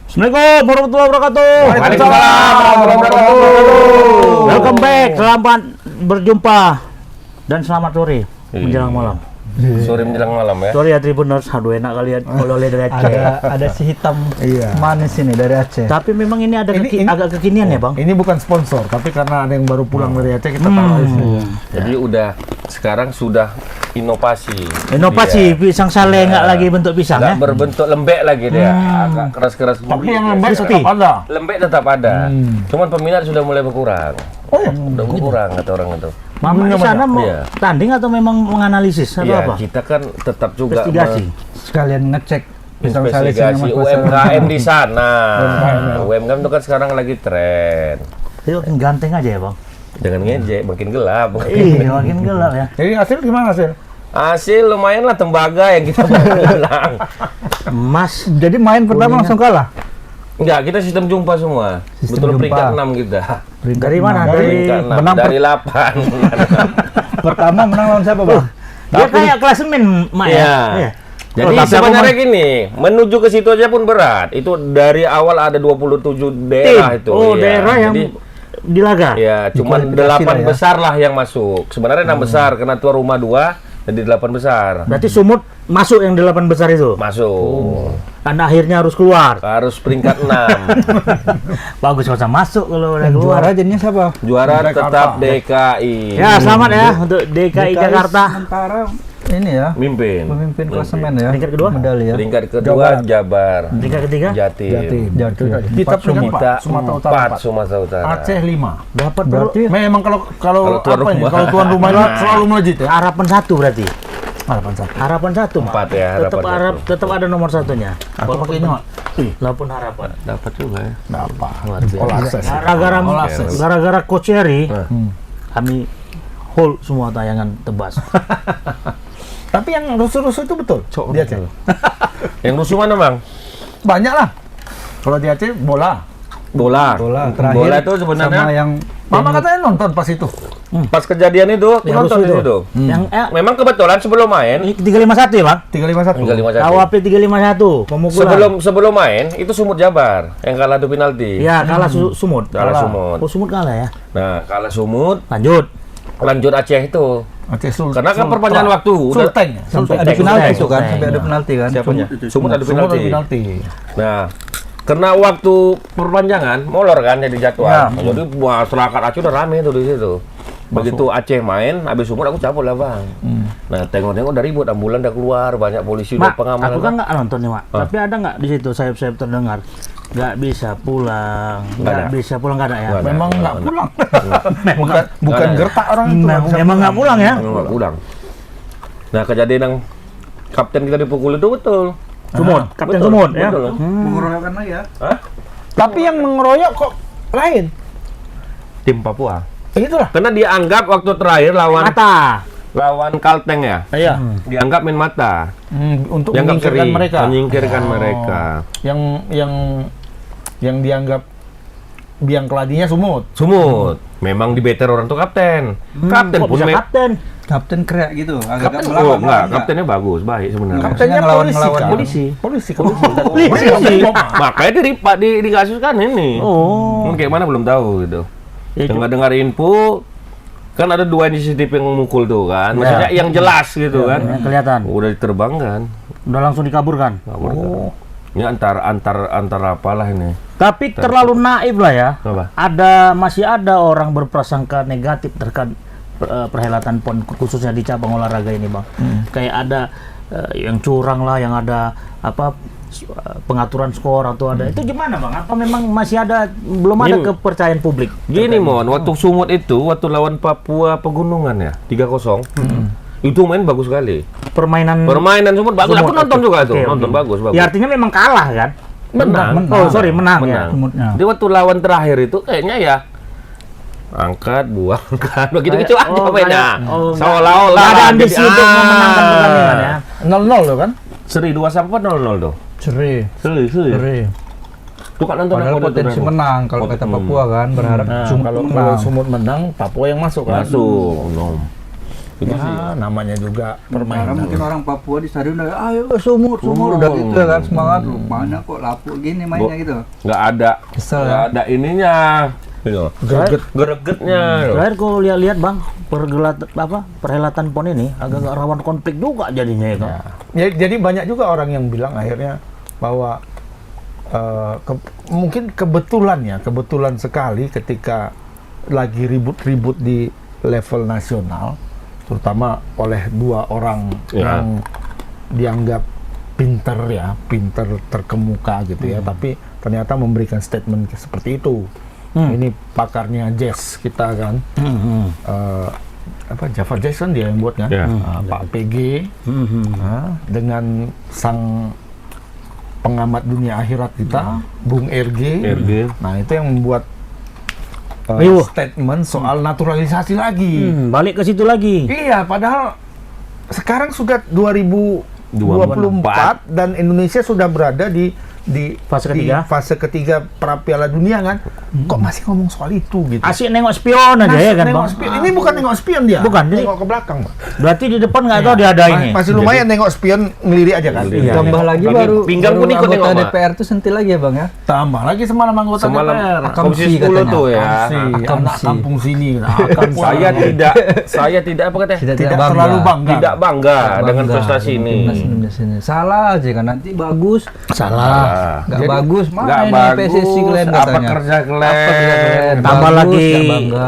Assalamualaikum warahmatullahi wabarakatuh. Waalaikumsalam warahmatullahi wabarakatuh. Welcome back, selamat berjumpa dan selamat sore menjelang malam. Sore menjelang malam ya. Sorry ya Tribuners, aduh enak kalian oleh dari Aceh. Ada si hitam manis ini dari Aceh. Tapi memang ini ada agak kekinian ya bang. Ini bukan sponsor, tapi karena ada yang baru pulang dari Aceh kita taruh di sini. Jadi sekarang sudah inovasi. Pisang sale nggak lagi bentuk pisang ya? Nggak berbentuk lembek lagi dia, agak keras-keras. Tapi yang lembek Crispy. tetap ada. Lembek tetap ada. Cuman peminat sudah mulai berkurang. Oh ya? Udah berkurang kata orang itu. Mama di sana mau Iya. tanding atau memang menganalisis atau Iya, apa? kita kan tetap juga Investigasi. Sekalian ngecek pisang sale investigasi sini UMKM di sana. UMKM itu kan sekarang lagi tren. Itu makin ganteng aja ya bang. Jangan ngejek, makin gelap. Iya, makin gelap ya. Jadi hasil gimana hasil? Hasil lumayan lah tembaga yang kita menang. Mas, Jadi main pertama langsung kalah. Enggak, kita sistem jumpa semua. Sistem Betul jumpa. peringkat 6 kita. dari mana? Peringkat 6 menang dari 8. pertama menang lawan siapa, Bang? Dia kayak klasemen, Mak ya. Iya. Iya. Jadi tapi sebenarnya gini, menuju ke situ aja pun berat. Itu dari awal ada 27 daerah itu. Oh, Iya. daerah yang Jadi, di laga. ya, cuman Dikualifikasi 8 lah ya. besar lah yang masuk. Sebenarnya 6 besar karena tuan rumah 2 jadi 8 besar. Berarti Sumut masuk yang 8 besar itu. Masuk. Dan akhirnya harus keluar. Harus peringkat 6. Bagus kalau bisa masuk kalau udah keluar. Juara jadinya siapa? Juara Jakarta. tetap DKI. Ya, selamat ya untuk DKI Jakarta. Sementara ini ya, Mimpin. pemimpin klasemen ya. Peringkat kedua? Medali ya. Peringkat kedua Jabar. Peringkat ketiga Jatim. Kita peringkat Kita 4, Sumatera Utara 4 Sumatera Utara. Aceh 5. dapat Berarti memang kalau Kalau tuan apa ini? rumah. Kalau tuan rumah ini selalu melejit ya. harapan satu berarti. Harapan satu. Harapan satu, Mak. 4 ya, Tetap harapan satu. tetap ada nomor satunya. Atau pakai ini, Mak. Walaupun harapan. Dapat juga ya. Apa? Luar biasa. All access. Gara-gara Coach Eri, Nah. kami hold semua tayangan tebas. Tapi yang rusuh-rusuh itu betul. Di Aceh. Yang rusuh mana, Bang? Banyak lah. Kalau di Aceh bola. Bola. Bola itu sebenarnya Sama yang Mama katanya nonton pas itu. pas kejadian itu aku Yang nonton rusuh di situ. Yang Memang kebetulan sebelum main 351 ya, Bang? 351. 351. AWP 351 pemukulan. Sebelum main itu Sumut Jabar yang kalah adu penalti. Ya, kalah Sumut. Kalah Sumut. Oh, Sumut kalah ya. Nah, kalah Sumut, Lanjut. lanjut Aceh itu. Aceh Karena kan perpanjangan waktu udah Sulteng ya? Sampai ada Sulteng. penalti itu kan, Sulteng. sampai ada penalti kan. siapanya? Sumut adu Sumut ada penalti. penalti. Nah, karena waktu perpanjangan molor kan jadi jadwal. Ya. Jadi masyarakat Aceh udah rame tuh di situ. Begitu Aceh main, habis Sumut aku cabut lah, Bang. Nah, tengok-tengok udah ribut, ambulan udah keluar, banyak polisi udah Mak, pengamanan. aku kan nggak nonton nih, Mak. Ah. Tapi ada nggak di situ sayap-sayap terdengar? Nggak bisa pulang, Nggak ada. nggak bisa pulang, nggak ada ya? Nggak ada. Memang nggak pulang. Memang Bukan ada. gertak orang itu. memang nggak pulang ya? Nggak pulang. Nah, kejadian yang kapten kita dipukul itu betul. Sumut, Kapten Betul, Sumut ya. betul. Mengeroyokan lagi ya. Hah? Tapi yang mengeroyok kok lain. Tim Papua. Itulah. Karena dianggap waktu terakhir lawan Kalteng ya. Iya. Dianggap main mata. Untuk Dianggap menyingkirkan seri, mereka. menyingkirkan Oh. mereka. Yang dianggap biang keladinya Sumut. Sumut. Memang di better orang tuh kapten. Kapten Kok pun bisa kapten? Kapten kreak gitu, agak Kapten oh, enggak, kaptennya bagus, baik sebenarnya. Kaptennya ngelawan- polisi ngelawan kan? polisi. Polisi. Polisi. Makanya dikasuskan ini. Oh. Kayak mana belum tahu gitu. Ya, Dengar info kan ada 2 CCTV yang memukul tuh kan. Maksudnya yang jelas gitu kan. yang kelihatan. Udah diterbangkan. Udah langsung dikaburkan. Oh. Ini antar apalah ini. Tapi terlalu naif lah ya. Apa? Masih ada orang berprasangka negatif terkait perhelatan PON khususnya di cabang olahraga ini, Bang. Kayak ada yang curang lah, yang ada pengaturan skor atau ada. Itu gimana, Bang? Apa memang masih ada belum ada kepercayaan publik? Gini Mon, waktu Sumut itu waktu lawan Papua Pegunungan ya 3-0. Itu main bagus sekali. Permainan Sumut bagus. Aku Sumut, nonton oke. juga tuh, Oke, nonton oke. bagus. Ya artinya memang kalah kan? Menang. Oh, sorry, menang ya. Sumutnya. Jadi waktu lawan terakhir itu kayaknya ya angkat, buang, angkat, begitu-gitu aja mainnya. Seolah-olah Nggak ada jadi, ambisi untuk memenangkan pertandingan ya. 0-0 loh kan? Seri 2-0 tuh. Seri. Seri. Tuh kan nonton Padahal aku potensi tuh. menang kalau kata Papua kan berharap Nah, Sumut kalau menang. Sumut menang, Papua yang masuk kan? Masuk. Itu sih. Ya, namanya juga Karena permainan. mungkin orang Papua di stadion udah, ayo sumur udah gitu kan semangat. Rupanya kok lapuk gini mainnya gitu. Nggak ada, Kesel nggak ada ininya. Gitu. Gregetnya. Terakhir kau lihat Bang, perhelatan PON ini agak-agak rawan konflik juga jadinya ya kan. Ya, jadi banyak juga orang yang bilang akhirnya bahwa mungkin kebetulan sekali ketika lagi ribut-ribut di level nasional, terutama oleh dua orang yang dianggap pinter terkemuka gitu ya, tapi ternyata memberikan statement seperti itu. Ini pakarnya jazz kita kan, Java Jazz kan dia yang buat kan, Pak PG dengan sang pengamat dunia akhirat kita, Bung RG. Nah itu yang membuat statement soal naturalisasi lagi. Balik ke situ lagi. Iya, padahal sekarang sudah 2024 dan Indonesia sudah berada di fase ketiga pra Piala Dunia kan. Kok masih ngomong soal itu gitu? Asik nengok spion aja ya kan nengok Bang. spion. Ini bukan nengok spion dia. Bukan, jadi- nengok ke belakang, Bang. Berarti di depan nggak tahu dia ada ini. Masih lumayan nengok spion ngelirik aja kan. Iya. Tambah lagi Bagi baru pinggang pun ikut anggota nengok, Mak. DPR tuh sentil lagi ya Bang ya. Tambah lagi semalam anggota Semalam DPR. Komisi 10 tuh ya. Anak Akamsi. kampung sini. Saya tidak apa katanya? Tidak terlalu bangga. Tidak bangga dengan prestasi ini. Salah aja kan nanti bagus. Salah. Nggak Jadi, bagus. Nggak Main bagus. PSSI kalian Apa katanya. kerja Apa kerja kalian? kalian? Tambah Bagus, lagi nggak bangga.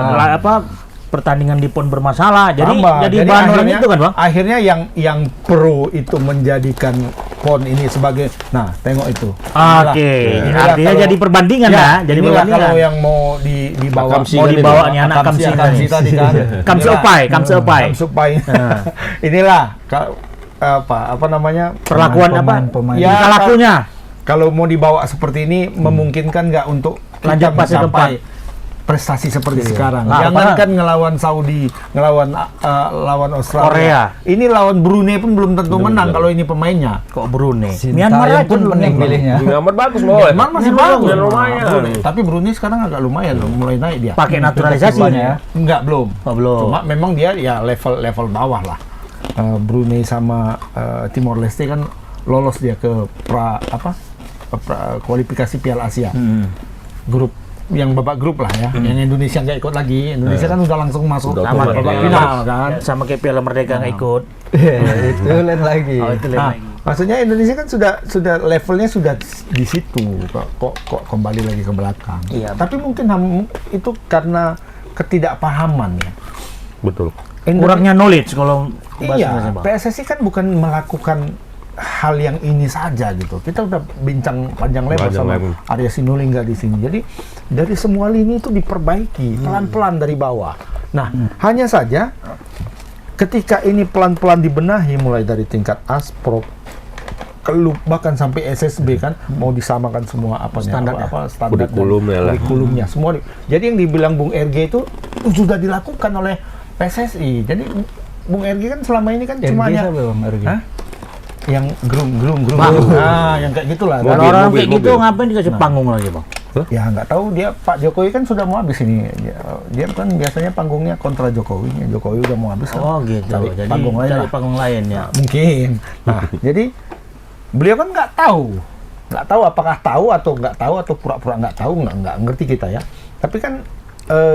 pertandingan di PON bermasalah. Jadi Tambah. jadi bahan orang akhirnya- itu kan Bang. Akhirnya yang pro itu menjadikan PON ini sebagai, nah tengok itu. Oke, Inilah artinya kalau- jadi perbandingan Ya, ya, jadi inilah perbandingan. kalau yang mau dibawa, Akamsi Mau kan dibawa itu. nih anak Kamsi Akamsi tadi kan. Kamsi Inilah. Upai, Kamsi Upai. Kamsi Upai. Nah. Inilah apa namanya Perlakuan Pemain. Ya, tingkah lakunya. kalau mau dibawa seperti ini memungkinkan nggak untuk Lanjut kita fase mencapai prestasi seperti sekarang. Nah, Jangankan ngelawan Saudi, lawan Australia. Korea. Ini lawan Brunei pun belum tentu menang kalau ini pemainnya. Kok Brunei? Sintayong Myanmar aja pun belum pening nih, Bang. pilihnya. Myanmar bagus loh. Myanmar masih bagus. Lumayan. Brunei. Tapi Brunei sekarang agak lumayan loh, mulai naik dia. Pakai naturalisasi ya. Enggak, belum. Oh, belum. Cuma memang dia ya level bawah lah. Brunei sama Timor Leste kan lolos dia ke kualifikasi Piala Asia. Grup yang babak grup lah ya. Yang Indonesia nggak ikut lagi. Indonesia kan udah langsung masuk Udah sama otomatis. babak Ya. final kan. Sama kayak Piala Merdeka nggak ikut. Itu lain lagi. Oh, itu lain Nah, lagi. maksudnya Indonesia kan sudah levelnya sudah di situ. Kok kembali lagi ke belakang. Iya. Tapi mungkin itu karena ketidakpahaman ya. Betul. Kurangnya knowledge kalau Iya, bahasa Bang. PSSI kan bukan melakukan hal yang ini saja gitu. Kita udah bincang panjang lebar Panjang sama lebar. Arya Sinulinga di sini. Jadi dari semua lini itu diperbaiki pelan-pelan dari bawah. Nah, hanya saja ketika ini pelan-pelan dibenahi mulai dari tingkat Asprop bahkan sampai SSB kan mau disamakan semua Standarnya. standar dan Kurikulumnya lah. kurikulumnya semua. Jadi yang dibilang Bung RG itu sudah dilakukan oleh PSSI. Jadi Bung RG kan selama ini kan cuma RG hanya siapa Bang RG? Hah? Yang groom. Nah, yang kayak gitulah. Mobil, Kan? Orang mobil, kayak gitu mobil. ngapain dikasih panggung lagi Bang? Ya nggak tahu dia Pak Jokowi kan sudah mau habis ini. Dia kan biasanya panggungnya kontra Jokowi. Jokowi udah mau habis kan. Oh gitu. Cari Jadi panggung lain cari lah. panggung lain ya. Mungkin. Nah, jadi beliau kan nggak tahu apakah tahu atau nggak tahu atau pura-pura nggak tahu, nggak ngerti kita ya. Tapi kan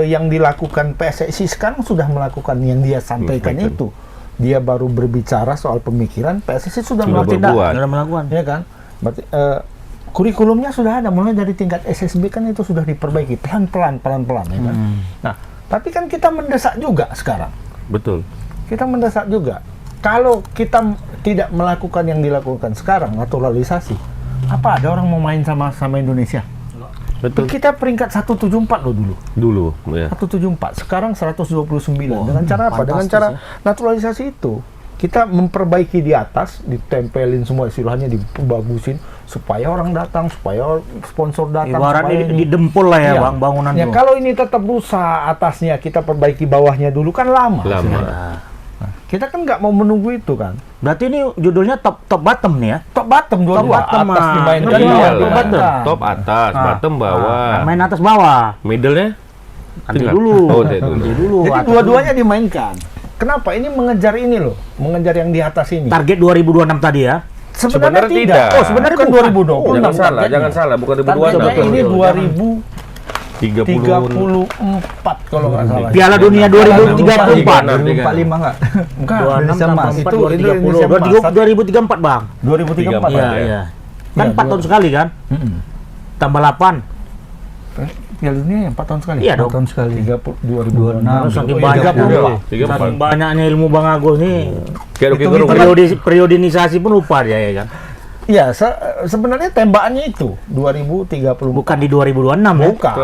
yang dilakukan PSSI sekarang sudah melakukan yang dia sampaikan itu. Dia baru berbicara soal pemikiran, PSSI sudah melakukan, berbuat. Sudah melakukan. ya kan? Berarti kurikulumnya sudah ada, mulai dari tingkat SSB kan itu sudah diperbaiki pelan-pelan ya kan. Nah, tapi kan kita mendesak juga sekarang. Betul. Kita mendesak juga. Kalau kita tidak melakukan yang dilakukan sekarang, naturalisasi, apa ada orang mau main sama Indonesia? Betul. Kita peringkat 174 loh dulu. Dulu ya. 174, sekarang 129. Dengan cara apa? Dengan fantastis cara ya. naturalisasi itu. Kita memperbaiki di atas, ditempelin semua istilahnya, dibagusin supaya orang datang, supaya sponsor datang, Ibaratnya supaya di dempul lah ya Iya. Bang, bangunan Ya, tuh. kalau ini tetap rusak atasnya, kita perbaiki bawahnya dulu kan lama. Lama. Nah, Kita kan nggak mau menunggu itu kan. berarti ini judulnya top bottom nih ya. Top bottom dua-dua, Top bottom, atas dimainkan, iya, bawah top dimainkan. bottom. Top atas, Ah. bottom bawah. Main atas bawah. Middle-nya? Nanti Tinggal. dulu. Oh, nanti dulu. Nanti dulu. Jadi atas dua-duanya dimainkan. Kenapa? Ini mengejar ini loh, mengejar yang di atas ini. Target 2026 tadi ya. Sebenarnya Sebenarnya tidak. tidak. Oh, sebenarnya bukan 2026. Jangan salah, targetnya. jangan salah, bukan Targetnya 2026. ini 30. 2034 kalau nggak salah. Piala Dunia 2034. 2045 enggak? Enggak, 26 Indonesia tambah emas. 4, Itu 2030. Indonesia emas. 2034, Bang. 2034. Iya, ya. iya. Kan Iya, 4 tahun sekali kan? Mm-mm. Tambah 8. Piala Dunia 4 tahun sekali. Iya 4 dong. tahun sekali. 2026. Terus saking Oh, iya, banyaknya. 30. Saking banyaknya ilmu Bang Agus nih. Kayak Rocky Gerung. Periodisasi pun lupa dia ya kan. Iya, sebenarnya tembakannya itu 2030. Bukan di 2026 ya. Bukan.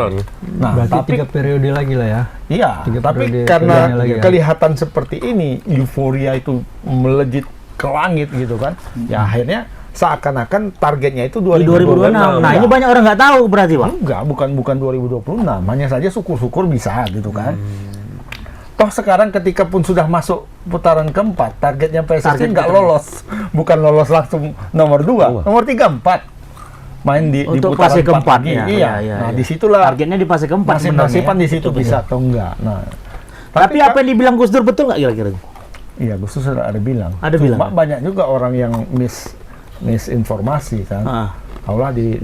Nah, Berarti tapi 3 periode lagi lah ya. iya, tiga tapi periode karena pilihannya lagi ya. kelihatan seperti ini, euforia itu melejit ke langit gitu kan. Ya akhirnya seakan-akan targetnya itu Di 2026. 2026. Nah, ini banyak orang nggak tahu berarti, Bang. Enggak, bukan 2026. Hanya saja syukur-syukur bisa gitu kan. Toh sekarang ketika pun sudah masuk putaran keempat, targetnya PSSI Target nggak kita. lolos. Bukan lolos langsung nomor 2, nomor 3, 4. Main di Untuk putaran fase keempat lagi. ya. Iya. Iya, Nah, iya. disitulah Targetnya di fase keempat masing-masing sebenarnya, di ya. situ Betul, bisa betul. atau enggak. Nah, Tapi apa yang dibilang Gus Dur betul nggak kira-kira? Iya, Gus Dur sudah ada bilang. Ada Cuma bilang. banyak juga orang yang misinformasi kan. Ah. Allah di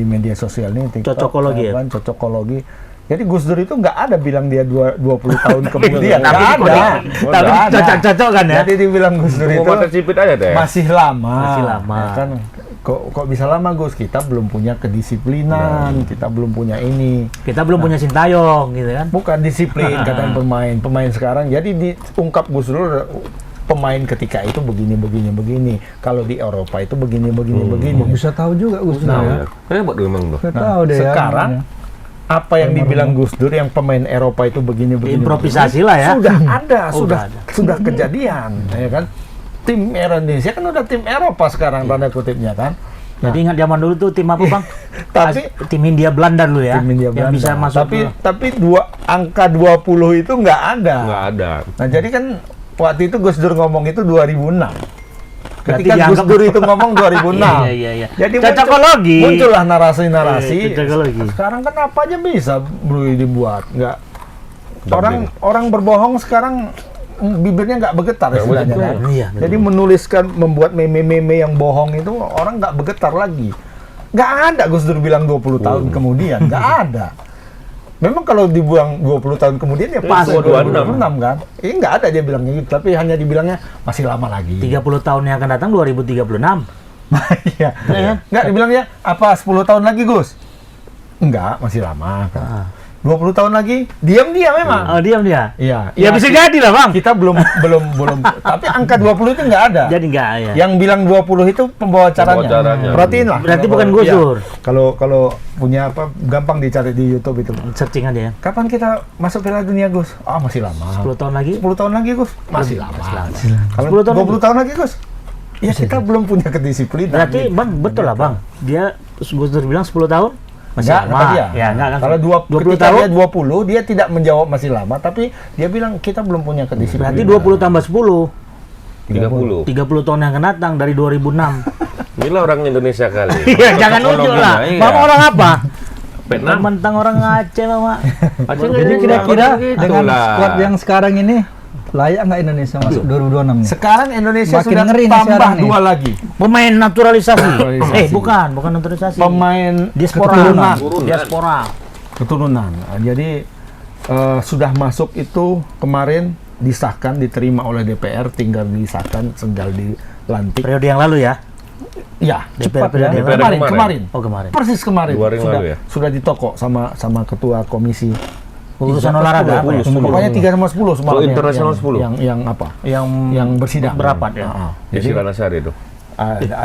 media sosial ini TikTok, Cocokologi ya? kan, cocokologi. Jadi Gus Dur itu nggak ada bilang dia 20 tahun kemudian, Tapi nggak ada. tapi Nggak ada. cocok-cocok kan ya? Jadi dibilang Gus Dur itu Mau tercipit aja deh. masih lama. Masih lama. Ya kan kok bisa lama Gus? Kita belum punya kedisiplinan, kita belum punya ini. Kita belum punya Sintayong gitu kan. Bukan disiplin katanya pemain sekarang. Jadi diungkap Gus Dur pemain ketika itu begini. Kalau di Eropa itu begini. Bisa tahu juga Gus Dur ya. Hebat memang tuh. Nggak tahu deh ya. Sekarang apa yang dibilang Gus Dur yang pemain Eropa itu begini. Improvisasi lah ya. Sudah ada, Oh, sudah kejadian, ya kan? Tim Indonesia kan udah tim Eropa sekarang tanda kutipnya kan. Jadi ingat zaman dulu tuh tim apa, Bang? Tapi tim Hindia Belanda dulu ya. tim India Yang Belanda. bisa masuk tapi angka 20 itu nggak ada. Nggak ada. Nah, jadi kan waktu itu Gus Dur ngomong itu 2006. Berarti Ketika Gus dianggap- Dur itu ngomong 2006. Iya. Jadi Cocokologi. muncullah narasi-narasi. Iya, cocokologi. Sekarang kan apa aja bisa bro dibuat, nggak Dubbing. orang berbohong sekarang bibirnya nggak bergetar istilahnya kan. Iya, betul. Jadi menuliskan, membuat meme-meme yang bohong itu orang nggak bergetar lagi. Nggak ada Gus Dur bilang 20 tahun kemudian, nggak ada. Memang kalau dibuang 20 tahun kemudian ya pas 2026 kan. Ini nggak ada dia bilangnya gitu, tapi hanya dibilangnya masih lama lagi. 30 tahun yang akan datang 2036. Iya. Nggak dibilangnya apa 10 tahun lagi Gus? Enggak, masih lama. Ah. 20 tahun lagi, diam dia memang. Oh, diam dia. Iya. Ya bisa jadi lah, Bang. Kita belum tapi angka 20 itu nggak ada. Jadi enggak ya. Yang bilang 20 itu pembawa acaranya. Pembawa acaranya. Perhatiin lah. Berarti bukan Gus Iya. Dur. Kalau punya apa gampang dicari di YouTube itu. Searching aja ya. Kapan kita masuk Piala Dunia Gus? Ah, masih lama. 10 tahun lagi. 10 tahun lagi Gus? Masih lama. Kalau 10 tahun 20 tahun lagi Gus? Ya kita belum punya kedisiplinan. Berarti Bang betul lah, Bang. Dia Gus Dur bilang 10 tahun masih Enggak, lama. kata dia. Ya, enggak kan. Kalau 20 ketika tahun dia 20, dia tidak menjawab masih lama, tapi dia bilang kita belum punya kedisiplinan. berarti 20 tambah 10. 30. 30 tahun yang akan datang dari 2006. Inilah orang Indonesia kali. Iya, jangan nunjuk lah. Iya. Mama orang apa? Vietnam. Mentang orang Aceh, Mama. Aceh Jadi nggak kira-kira gitu dengan lah. squad yang sekarang ini layak nggak Indonesia masuk 2026 nih? Sekarang Indonesia Makin sudah ngeri nih tambah sekarang nih. 2 lagi. Pemain naturalisasi. Naturalisasi. bukan naturalisasi. Pemain diaspora. keturunan. Diaspora. Keturunan. Nah, jadi sudah masuk itu kemarin disahkan, diterima oleh DPR, tinggal disahkan, tinggal dilantik. Periode yang lalu ya. Ya, DPR cepat ya. periode yang lalu. Kemarin. Oh, kemarin. Persis kemarin. 2 hari yang Sudah, lalu ya? sudah ditokok sama ketua komisi Urusan olahraga apa ya? 10. Pokoknya 3 sama 10 semalam. Oh, yang- internasional yang- 10. Yang apa? Yang bersidang. berapat ya. Jadi Jadi Ranasari itu.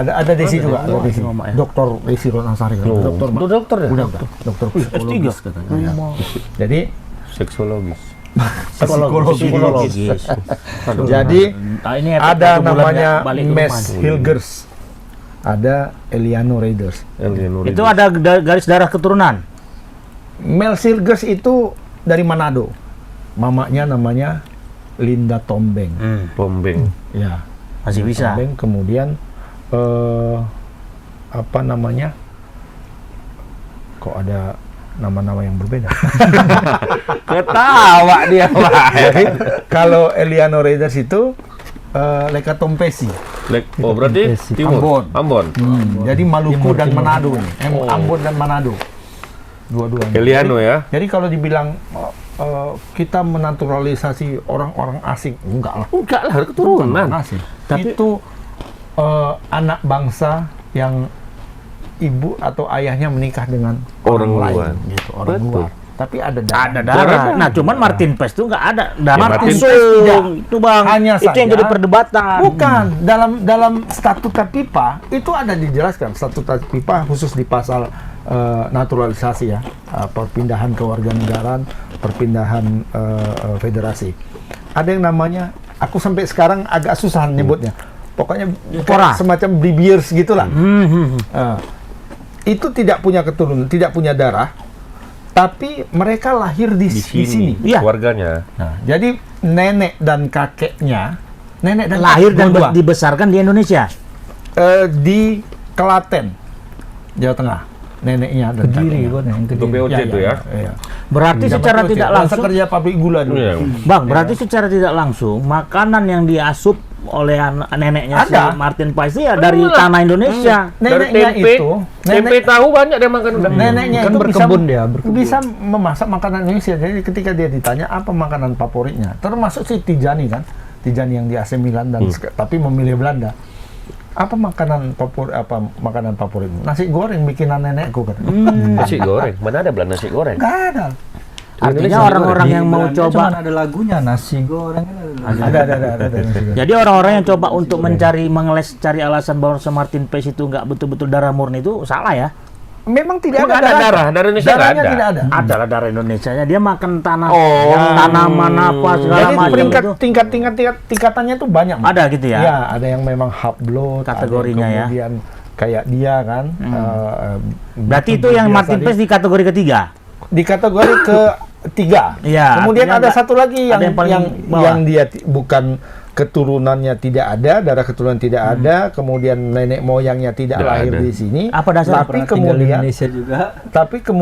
ada Desi juga, ada Desi. Mama ya. Dokter Desi Ronasari. Dokter. dokter ya? Udah. Dokter psikologis katanya. Ya. Jadi Seksologis. psikologis. Aduh. Jadi Nah, ini ada satu bulan namanya nggak balik ke Mes rumah. Hilgers. Ada Eliano Raiders. Itu ada garis darah keturunan. Mel Hilgers itu dari Manado. Mamanya namanya Linda Tombeng. Bombing. Ya. Masih bisa. Tombeng, kemudian apa namanya? Kok ada nama-nama yang berbeda. Ketawa dia, Pak. Jadi kalau Eliano Raiders itu Leka Tompesi. Oh, berarti timur. Ambon. Jadi Maluku dan Manado nih. Ambon dan Manado. Dua-duanya. Eliano ya. Jadi kalau dibilang kita menaturalisasi orang-orang asing, enggak lah. Enggak lah, Bukan keturunan. orang asing. Tapi itu anak bangsa yang ibu atau ayahnya menikah dengan Orang lain, luar. gitu, orang Betul. luar. Tapi ada darah. Ada darah. Nah, cuman Martin Paes itu nggak ada darah. Martin langsung. Paes tidak. Itu Bang. Hanya itu yang saja- jadi perdebatan. Bukan, dalam statuta FIFA itu ada dijelaskan, statuta FIFA khusus di pasal naturalisasi ya, perpindahan kewarganegaraan, perpindahan federasi. Ada yang namanya, aku sampai sekarang agak susah nyebutnya. Pokoknya Pora. semacam Bribiers gitulah. Itu tidak punya keturunan, tidak punya darah, tapi mereka lahir di sini. Iya. Keluarganya. Nah, jadi nenek dan kakeknya, nenek dan Lahir kakek dan dua-dua, dibesarkan di Indonesia. di Klaten, Jawa Tengah. Neneknya dan Kediri kakeknya. kan yang Untuk Kediri. POC itu ya. Iya. Berarti Zaman secara dulu tidak sih, langsung, masa kerja pabrik gula dulu. Iya. Bang, berarti secara tidak langsung makanan yang diasup oleh neneknya si Ada. Martin Paes ya dari tanah Indonesia. Dari Neneknya tempe, itu, tempe tahu banyak dia makan udah. neneknya Kan itu berkebun dia, berkebun. bisa memasak makanan Indonesia. Jadi ketika dia ditanya apa makanan favoritnya, termasuk si Tijani kan, Tijani yang di AC Milan dan tapi memilih Belanda. Apa makanan favoritmu? Nasi goreng bikinan nenekku kan. Nasi goreng. Mana ada belah nasi goreng? Nggak ada. Artinya orang-orang yang mau Cuman coba, ada lagunya nasi goreng kan ada. Ada nasi goreng. jadi orang-orang yang coba untuk mencari mengeles cari alasan bahwa Martin Paes itu nggak betul-betul darah murni itu salah ya. Memang tidak Nggak ada ada darah. Darah Indonesia nggak Darahnya ada. tidak ada. Adalah darah Indonesia nya dia makan tanah, Oh. tanaman apa segala Jadi macam peringkat itu. tingkatannya tuh banyak. Mas. Ada gitu ya. Ya, ada yang memang half blood, Kategorinya ada yang ya. kemudian kayak dia kan. Berarti itu yang Martin Paes di kategori ketiga. di kategori ketiga. Iya, Kemudian artinya ada ada- satu lagi ada yang paling bawah. yang dia bukan keturunannya tidak ada, darah keturunan tidak ada, kemudian nenek moyangnya tidak Tidak lahir ada. di sini. Apa dasarnya? Tapi Pernah tinggal di kemudian Indonesia juga.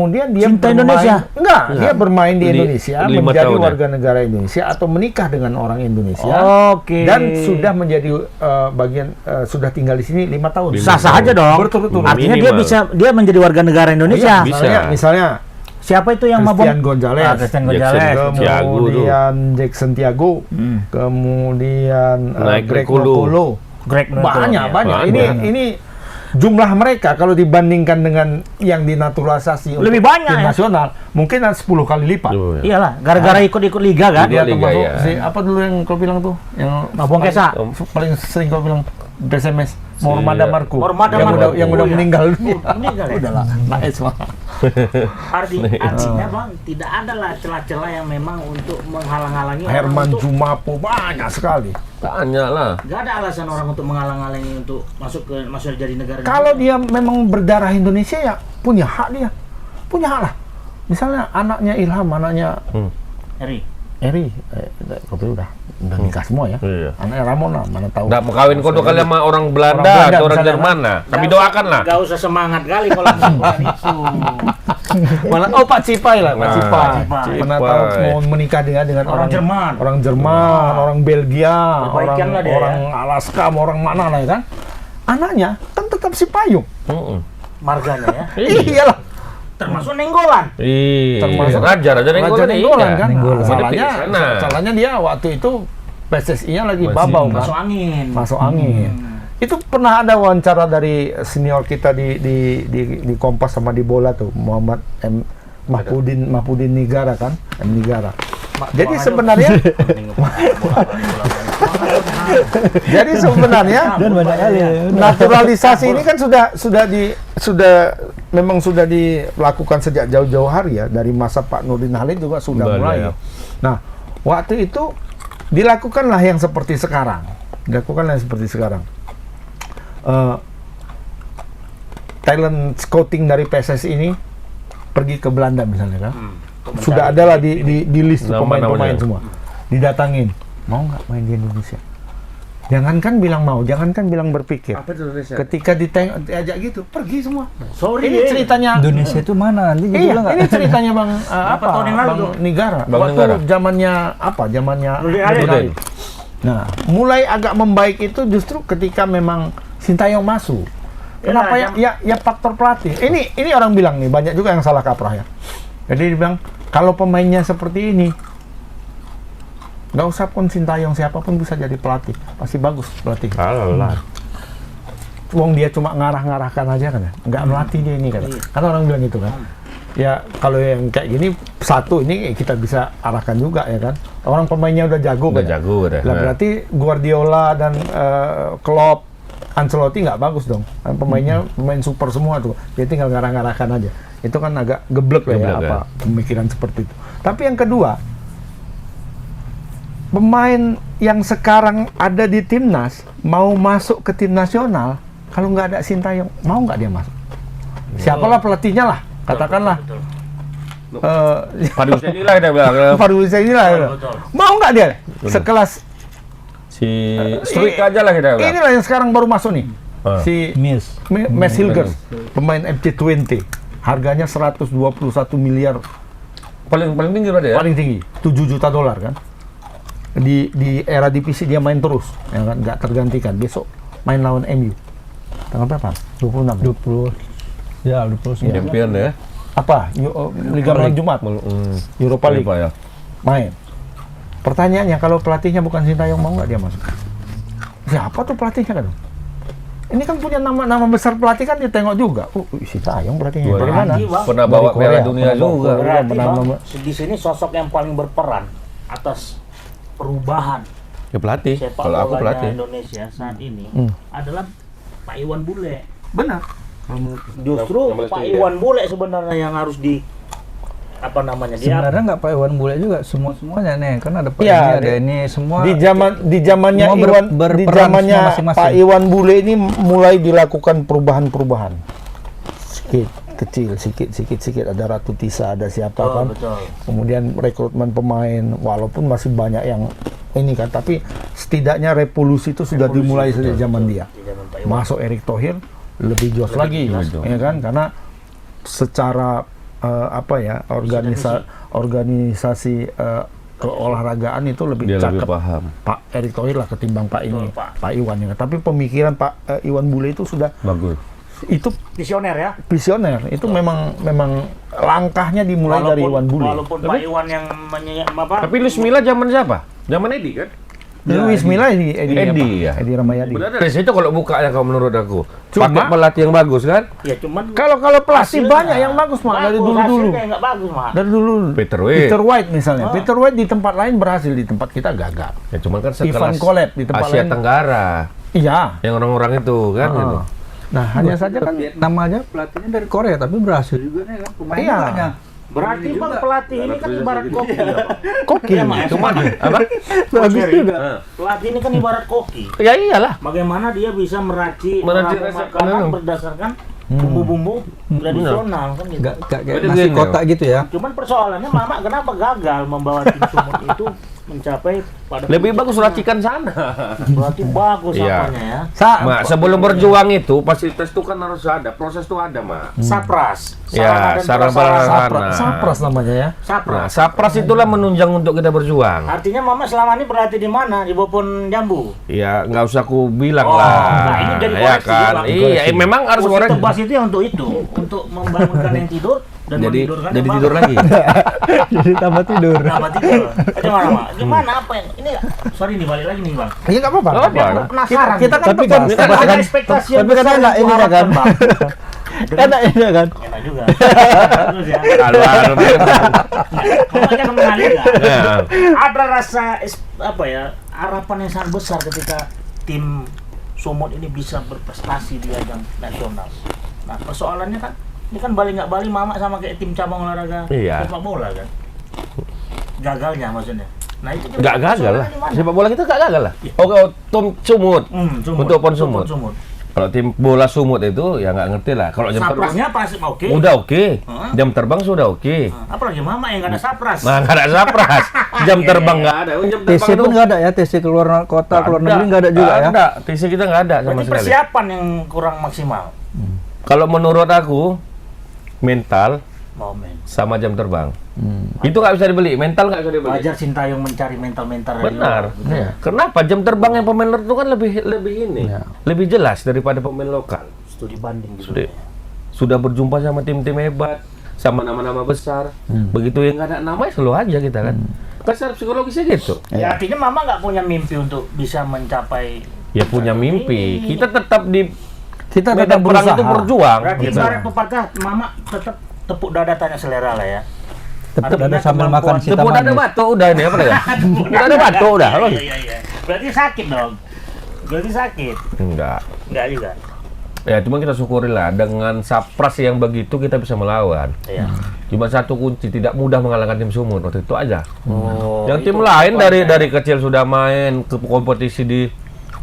dia Cinta bermain, Indonesia? enggak, dia bermain di Di- Indonesia, 5 menjadi tahun ya? warga negara Indonesia atau menikah dengan orang Indonesia. Oke. Dan sudah menjadi sudah tinggal di sini 5 tahun. Sah-sah aja dong. Berturut-turut. Artinya dia Minimal. dia menjadi warga negara Indonesia. Bisa. Misalnya Siapa itu yang Christian Gonzalez, Christian Jackson. Gonzalez. Thiago tuh. kemudian Jackson Thiago, kemudian Naik Greg Nicolo. Nicolo. Greg Banyak. Banyak. Ini jumlah mereka kalau dibandingkan dengan yang dinaturalisasi Lebih untuk banyak tim ya? nasional mungkin 10 kali lipat. Tuh, ya. Iyalah, gara-gara ikut-ikut liga kan. Liga, Dia termasuk ya. si apa dulu yang kau bilang tuh, yang Mabong Kesa. paling sering kau bilang PSMS Mormada Marco, Mormada yang Marco. udah Oh, iya. meninggal dunia. Meninggal ya? Udahlah, naik semua. Artinya Bang, tidak ada lah celah-celah yang memang untuk menghalang-halangi orang Herman untuk, Jumapo banyak sekali. Banyak lah. nggak ada alasan orang untuk menghalang-halangi untuk masuk jadi negara. Kalau dia memang berdarah Indonesia ya punya hak dia, punya hak lah. Misalnya anaknya Ilham, anaknya Eri, kopi udah nikah semua ya. Iya. Anaknya Ramona, mana tahu. Nggak mau kawin kau tuh kali sama orang Belanda Orang Belanda atau orang misalnya, Jerman nah. Kami doakan lah. Gak usah semangat kali kalau melakukan itu. Mana, oh Pak Cipai lah, Pak Nah, Cipai. Cipai. Mana tahu mau menikah dengan Orang Jerman. orang Jerman, orang Belgia, Perbaikan orang lah dia, orang Alaska, orang mana lah ya kan. Anaknya kan tetap si Payung. Marganya ya. Iyalah. Termasuk Nenggolan. Iya. Termasuk Raja Raja Nenggolan kan. Nenggolan. Salahnya dia waktu itu PSSI-nya lagi babau kan. Masuk angin. Masuk angin. Itu pernah ada wawancara dari senior kita di Kompas sama di bola tuh, Muhammad Mahpudin Nigara kan, Nigara. Jadi sebenarnya Dan banyak kali. naturalisasi ini kan memang sudah dilakukan sejak jauh-jauh hari ya, dari masa Pak Nurdin Halid juga sudah Sudah, mulai. ya. Nah, waktu itu dilakukanlah yang seperti sekarang. Talent scouting dari PSSI ini pergi ke Belanda misalnya kan. Sudah ada lah di list tuh Nama-namanya. pemain-pemain semua. Didatangin, mau nggak main di Indonesia? Jangankan bilang mau, jangankan bilang berpikir. Apa itu Indonesia? Ketika diajak gitu, pergi semua. Sorry, Ini ceritanya. Indonesia itu mana? Nanti jadi Iya, ini ceritanya Bang tahun yang lalu Bang tuh? Nigara. Bang Waktu Nigara. zamannya zamannya Nurdin Halid. Nurdin Halid. Nah, mulai agak membaik itu justru ketika memang Sintayong masuk. Kenapa ya faktor pelatih. Ini orang bilang nih, banyak juga yang salah kaprah ya. Jadi dia bilang kalau pemainnya seperti ini, nggak usah pun Sintayong, siapapun bisa jadi pelatih, pasti bagus pelatih. Alah. Wong dia cuma ngarah-ngarahkan aja kan ya, nggak melatih dia ini kan. Karena orang bilang gitu kan. Ya kalau yang kayak gini satu ini kita bisa arahkan juga ya kan. Orang pemainnya udah jago Udah kan. jago udah. Lah berarti Guardiola dan Klopp, Ancelotti nggak bagus dong. Pemainnya pemain super semua tuh. Dia tinggal ngarah-ngarahkan aja. Itu kan agak geblek lah ya Geblek, apa pemikiran seperti itu. Tapi yang kedua, pemain yang sekarang ada di timnas mau masuk ke tim nasional, kalau nggak ada Sintayong, mau nggak dia masuk? Siapalah pelatihnya lah, katakanlah. Padu Hussein lah kita bilang. Faru Hussein lah. Betul. Mau nggak dia? Sekelas Si Struik aja lah kita bilang. inilah yang sekarang baru masuk nih. Si Mes Hilgers, pemain FC20. Harganya 121 miliar Paling tinggi berarti ya? paling tinggi, 7 juta dolar kan. Di era divisi dia main terus, ya kan, nggak tergantikan. Besok main lawan MU. Tanggal berapa? 26. 20. Ya, 20. Champion ya. Apa? Liga Malam Jumat. Europa League. Ya. Main. Pertanyaannya, kalau pelatihnya bukan Sintayong, mau nggak dia masuk? Siapa tuh pelatihnya kan? Ini kan punya nama besar pelatih kan, ditengok juga. Sintayong pelatihnya. Dari mana? Pernah Dari bawa Korea, Piala Dunia pernah bawa juga. Korea. Berarti Bang, Bang, di sini sosok yang paling berperan atas perubahan Ya pelatih. sepak Kalau aku bola pelatih. Indonesia saat ini adalah Pak Iwan Bule. Benar. Justru Pak Iwan Bule sebenarnya yang harus di apa namanya dia Sebenarnya nggak Pak Iwan Bule juga, semuanya nih, kan ada Pak Iya, ini, ada ini, semua. Di zamannya semua Iwan, di berperan zamannya semua masing-masing. Pak Iwan Bule ini mulai dilakukan perubahan-perubahan. Sedikit ada Ratu Tisa, ada siapa kan. betul. Kemudian rekrutmen pemain, walaupun masih banyak yang ini kan, tapi setidaknya revolusi itu sudah dimulai sejak zaman dia. Di zaman Pak Iwan. Masuk Erick Thohir lebih jos lagi, ya kan, karena secara organisasi keolahragaan itu lebih Dia lebih cakep paham. Pak Erick Thohir lah ketimbang Pak ini, Betul, Pak. Pak Iwan ya. Tapi pemikiran Pak Iwan Bule itu sudah Bagus. itu Visioner ya. visioner. Itu memang langkahnya dimulai dari Iwan Bule. Walaupun Pak Iwan yang apa? Tapi Luis Milla zaman siapa? Zaman Edi kan? Luis Milla Edi Edi, ya. Edi Ramayadi. Benar dari situ kalau bukanya kalau menurut aku. Cuma- Pakai pelatih yang bagus kan? Ya cuman Kalau pelatih hasilnya banyak yang bagus Mak, dari bagus, dulu-dulu. hasilnya nggak bagus Mak. Dari dulu. Peter White. Misalnya. Peter White di tempat lain berhasil, di tempat kita gagal. Ya cuman kan Ivan sekelas Kolep di tempat Asia lain. Tenggara. Iya. Yang orang-orang itu kan gitu. Nah, hanya saja kan Vietnam aja pelatihnya dari Korea, tapi berhasil juga nih kan, pemainnya Iya. banyak. Berarti Bang pelatih ini kan ibarat koki ya, Bang. koki. Iya, Mak. Cuman apa? Bagus juga. Pelatih ini kan ibarat koki. Ya iyalah. Bagaimana dia bisa meracik Meracik makanan berdasarkan bumbu-bumbu tradisional kan gitu. Nggak kayak Berarti nasi gini, kotak gitu ya. Cuman persoalannya Mama kenapa gagal membawa tim Sumut itu mencapai pada Lebih bagus racikan sana. berarti bagus Iya. apanya ya. Mak, sebelum berjuang itu fasilitas itu kan harus ada, proses itu ada, Mak. Sapras. Ya, sarana prasarana. Sapras namanya ya. Nah, Sapras. sapras itulah menunjang untuk kita berjuang. Artinya Mama selama ini berarti di mana? Di Bopon Jambu. Ya, nggak usah aku bilang Oh, lah. nah, ini jadi Ya koreksi, kan? Bang. Iya, memang harus Kursi orang tebas itu ya untuk membangunkan yang tidur dan jadi menidurkan jadi yang tidur bangun. lagi. Jadi tambah tidur. Kenapa tidur? Gimana, Mak? Gimana apa yang ini? Sorry nih balik lagi nih, Bang. Iya nggak apa-apa. Nggak apa-apa. Aku penasaran. Kita kan Tapi tebas, kan- tebas ada kan. ekspektasi yang Tapi kan besar enak untuk ini orang kan. terbang. Enak ini kan. Enak juga. Terus ya. Kalau Mama jangan mengalir ya. Ya. Ada rasa apa ya? Harapan yang sangat besar ketika tim Sumut ini bisa berprestasi di ajang nasional. Nah, persoalannya kan ini kan Bali nggak Bali Mama sama kayak tim cabang olahraga Iya. sepak bola kan. Gagalnya maksudnya. Nah, itu juga Nggak gagal lah. persoalannya di mana? Sepak bola kita nggak gagal lah. Oh, Tom Sumut. Sumut. Untuk pon Sumut. Sumut. Kalau tim bola Sumut itu ya nggak ngerti lah. Kalau jam terbang Saprasnya pasti oke. udah oke. Hah? Jam terbang sudah oke. Apalagi Mama yang nggak ada sapras. Nah, nggak ada sapras. Jam terbang nggak ada. Jam TC terbang pun nggak ada ya, TC keluar kota, keluar negeri nggak ada juga ya. Ada, TC kita nggak ada sama Berarti sekali. persiapan yang kurang maksimal. Kalau menurut aku, mental Momen. sama jam terbang. Itu nggak bisa dibeli, mental nggak bisa dibeli. Wajar Sintayong mencari mental-mental dari Benar. luar. Iya. Kenapa jam terbang yang pemain luar itu kan lebih ini, Iya. lebih jelas daripada pemain lokal. Studi banding gitu. Sudah berjumpa sama tim-tim hebat, sama nama-nama besar. Begitu yang nggak ada namanya selalu aja kita kan. Kan secara psikologisnya gitu. Ya artinya Mama nggak punya mimpi untuk bisa mencapai. Ya punya mimpi. Kita tetap di Kita medan tetap perang berusaha. itu berjuang. Berarti gitu. ibarat pepatah Mama tetap tepuk dada tanya selera lah ya. Tetap Artinya ada sambil makan kemampuan- si Tepuk ada manis. batu udah nih apa ya? Udah ada batu udah. Apa? Iya. Berarti sakit dong. Berarti sakit. Enggak. Enggak juga. Ya cuma kita syukuri lah dengan sapras yang begitu kita bisa melawan. Iya. Cuma satu kunci, tidak mudah mengalahkan tim Sumut waktu itu aja. Oh, Yang itu tim lain poinnya. dari kecil sudah main ke kompetisi di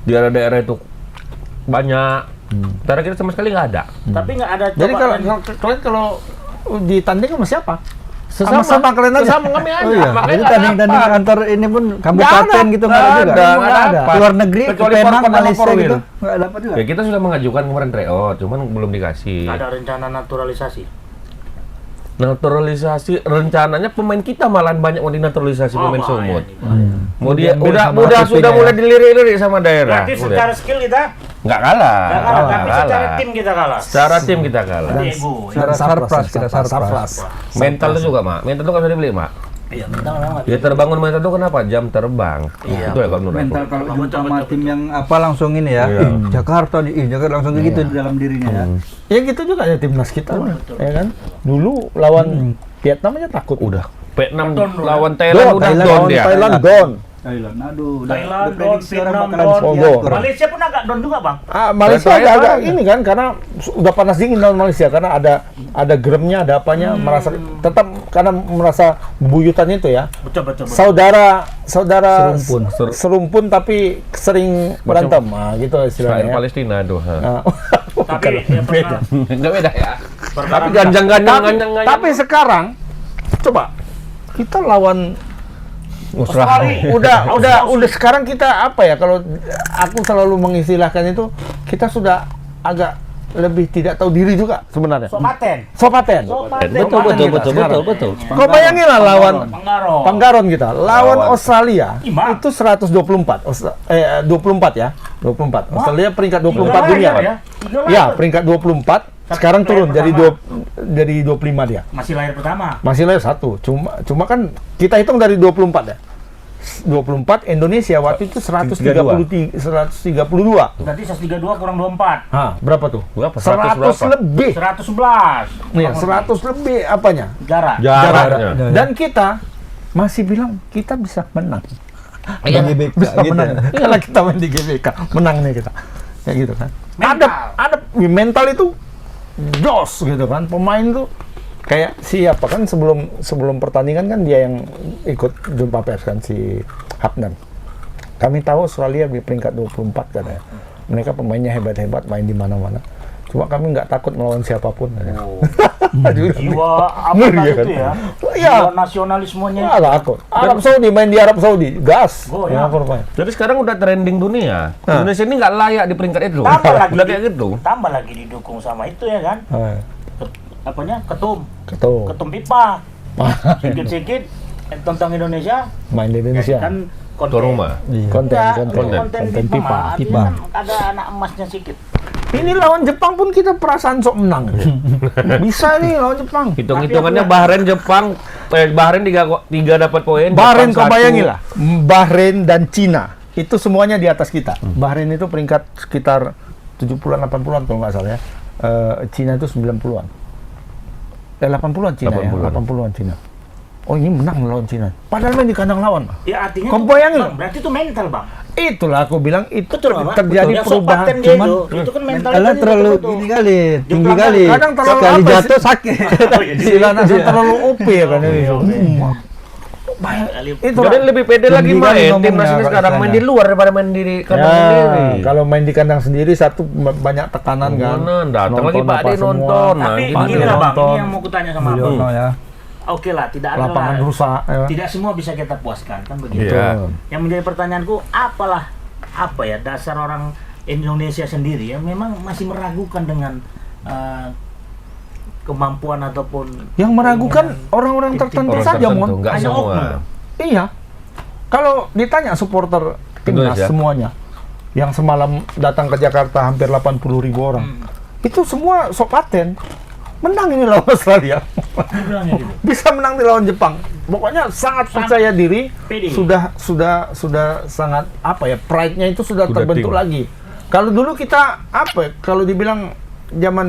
daerah-daerah itu banyak. Sementara kita sama sekali nggak ada. Tapi nggak ada Jadi kalau cobaan. kalian kalau ditanding sama siapa? Sesama kalian aja. Sesama kami aja. Oh iya, Makanya jadi nggak ada tanding-tanding apa. antar ini pun kabupaten gitu nggak ada juga. nggak ada apa. Luar negeri, ke Kecuali Penang, Porpora sama Malaysia Porwil. gitu, nggak dapat juga. Ya kita sudah mengajukan kemarin tryout, cuman belum dikasih. Ada rencana naturalisasi. Naturalisasi rencananya pemain kita malahan banyak mau dinaturalisasi pemain bahaya Sumut. nih, bahaya. Mau dia Diambil udah sama sudah ATP-nya mulai ya. dilirik-lirik sama daerah. Berarti Udah. secara skill kita Nggak kalah. nggak kalah, tapi secara tim kita kalah. Secara tim kita kalah. Berarti ego. Secara sarpras, kita sarpras. Mental itu juga, Mak. Mental itu nggak bisa dibeli, Mak. Iya, mental memang. Ya terbangun mental itu kenapa? Jam terbang. Iya. Itu ya kalau menurut Mental aku. kalau Betul, jumpa sama betul, tim yang apa langsung ini ya. Iya. Jakarta Jakarta langsung kayak gitu di dalam dirinya ya. Ya gitu juga ya timnas kita, ya kan? Dulu lawan Vietnam aja takut. Udah. P6 Betul, lawan Thailand udah Thailand down lawan dia. Thailand gone. Thailand, aduh, Thailand, diprediksi Don, orang Vietnam, bakalan Don. sekian Don. skor. Malaysia pun agak down juga, Bang. Malaysia Terakhir agak ada. ini kan karena udah panas dingin lawan Malaysia karena ada geremnya, ada apanya, merasa tetap karena merasa buyutan itu ya. Betul. Saudara Serumpun. serumpun tapi sering berantem, gitu Israel istilahnya. Palestina aduh. Nah, Tapi ya pernah Enggak beda ya. perkara- Tapi ganjang-ganjang tapi sekarang coba kita lawan Australia. udah sekarang kita apa ya, kalau aku selalu mengistilahkan itu kita sudah agak lebih tidak tahu diri juga sebenarnya. Sopaten. Sopaten. Betul. Kau bayangin lah lawan Pengaruh. Panggaron kita lawan Lawan. Australia Imbang. itu 124 24 ya 24 Australia peringkat 24 Tiga dunia layar ya. Tiga layar. ya peringkat 24 sekarang turun jadi jadi 25 dia Masih lahir pertama. masih lahir satu cuma kan kita hitung dari 24 ya 24 Indonesia waktu itu 132 Berarti 132 kurang 24. berapa tuh? Berapa? 100 100 lebih 111. nih 100 lebih apanya Jarak. Jaraknya. dan kita masih bilang kita bisa menang. Di GBK Bisa gitu menang. ya. Kalau kita main di GBK, menang nih kita. Ya gitu kan. Mental. Ada mental itu jos gitu kan. Pemain tuh kayak siapa kan sebelum pertandingan kan dia yang ikut jumpa pers kan si Hapnan. Kami tahu Australia di peringkat 24 katanya. Mereka pemainnya hebat-hebat, main di mana-mana. Cuma kami nggak takut melawan siapapun. Oh. Jiwa apa Ngeri tadi ya kan? itu ya? Iya. Jiwa nasionalismenya. Ya lah aku. Arab Saudi main di Arab Saudi, gas. Oh, ya. Apa rupanya? Jadi sekarang udah trending dunia. Indonesia ini nggak layak di peringkat itu. Tambah lagi. Udah kayak gitu. Tambah lagi didukung sama itu ya kan? Apanya? Ketum pipa. Sikit-sikit tentang Indonesia. Main di Indonesia. Kan Tuan rumah. Konten pipa. pipa. Artinya kan ada anak emasnya sedikit. Ini lawan Jepang pun kita perasaan sok menang. Bisa nih lawan Jepang. Hitung-hitungannya Bahrain, Jepang, Bahrain tiga dapat poin. Bahrain Jepang kau bayangin satu. lah. Bahrain dan Cina itu semuanya di atas kita. Bahrain itu peringkat sekitar 70-an 80-an kalau nggak salah ya. Cina itu 90-an. 80-an Cina 80-an. ya. 80-an Cina. Oh ini menang lawan Cina. Padahal main di kandang lawan. Ya artinya Kau tuh, bayangin Bang, loh. berarti itu mental, Bang. Itulah aku bilang itu Bang. terjadi Ya, perubahan. Sopaten dia Cuman itu kan mental Mentalnya itu terlalu betul-betul. gini kali, tinggi Jomplang kali. kadang terlalu Sekali apa jatuh sih? sakit. Sila Nasional terlalu OP ya kan ini. Itu Jadi lebih pede lagi Tinggi kali main. ngomongnya Timnas ini Pak sekarang main Istana. di luar daripada main di kandang sendiri. kalau main di kandang sendiri satu banyak tekanan kan. Mana datang lagi Nonton Pak apa Ade semua. nonton. Tapi nanti begini lah, Bang, nonton. ini yang mau kutanya sama Abang. Mulyono ya. oke lah, tidak ada lapangan lah. rusak. Ya. Tidak semua bisa kita puaskan, kan begitu. Iya. Yang menjadi pertanyaanku, apa ya dasar orang Indonesia sendiri yang memang masih meragukan dengan kemampuan ataupun Yang meragukan orang-orang tertentu saja, Mon. Enggak Hanya semua. oknum. Iya. Kalau ditanya supporter timnas Indonesia. semuanya, yang semalam datang ke Jakarta hampir 80.000 orang, itu semua sok paten. Menang ini lawan Australia. Bilangnya gitu. Bisa menang di lawan Jepang. Pokoknya sangat percaya diri. pede. Sudah sangat apa ya? Pride-nya itu sudah Udah terbentuk tinggi. lagi. Kalau dulu kita apa ya? Kalau dibilang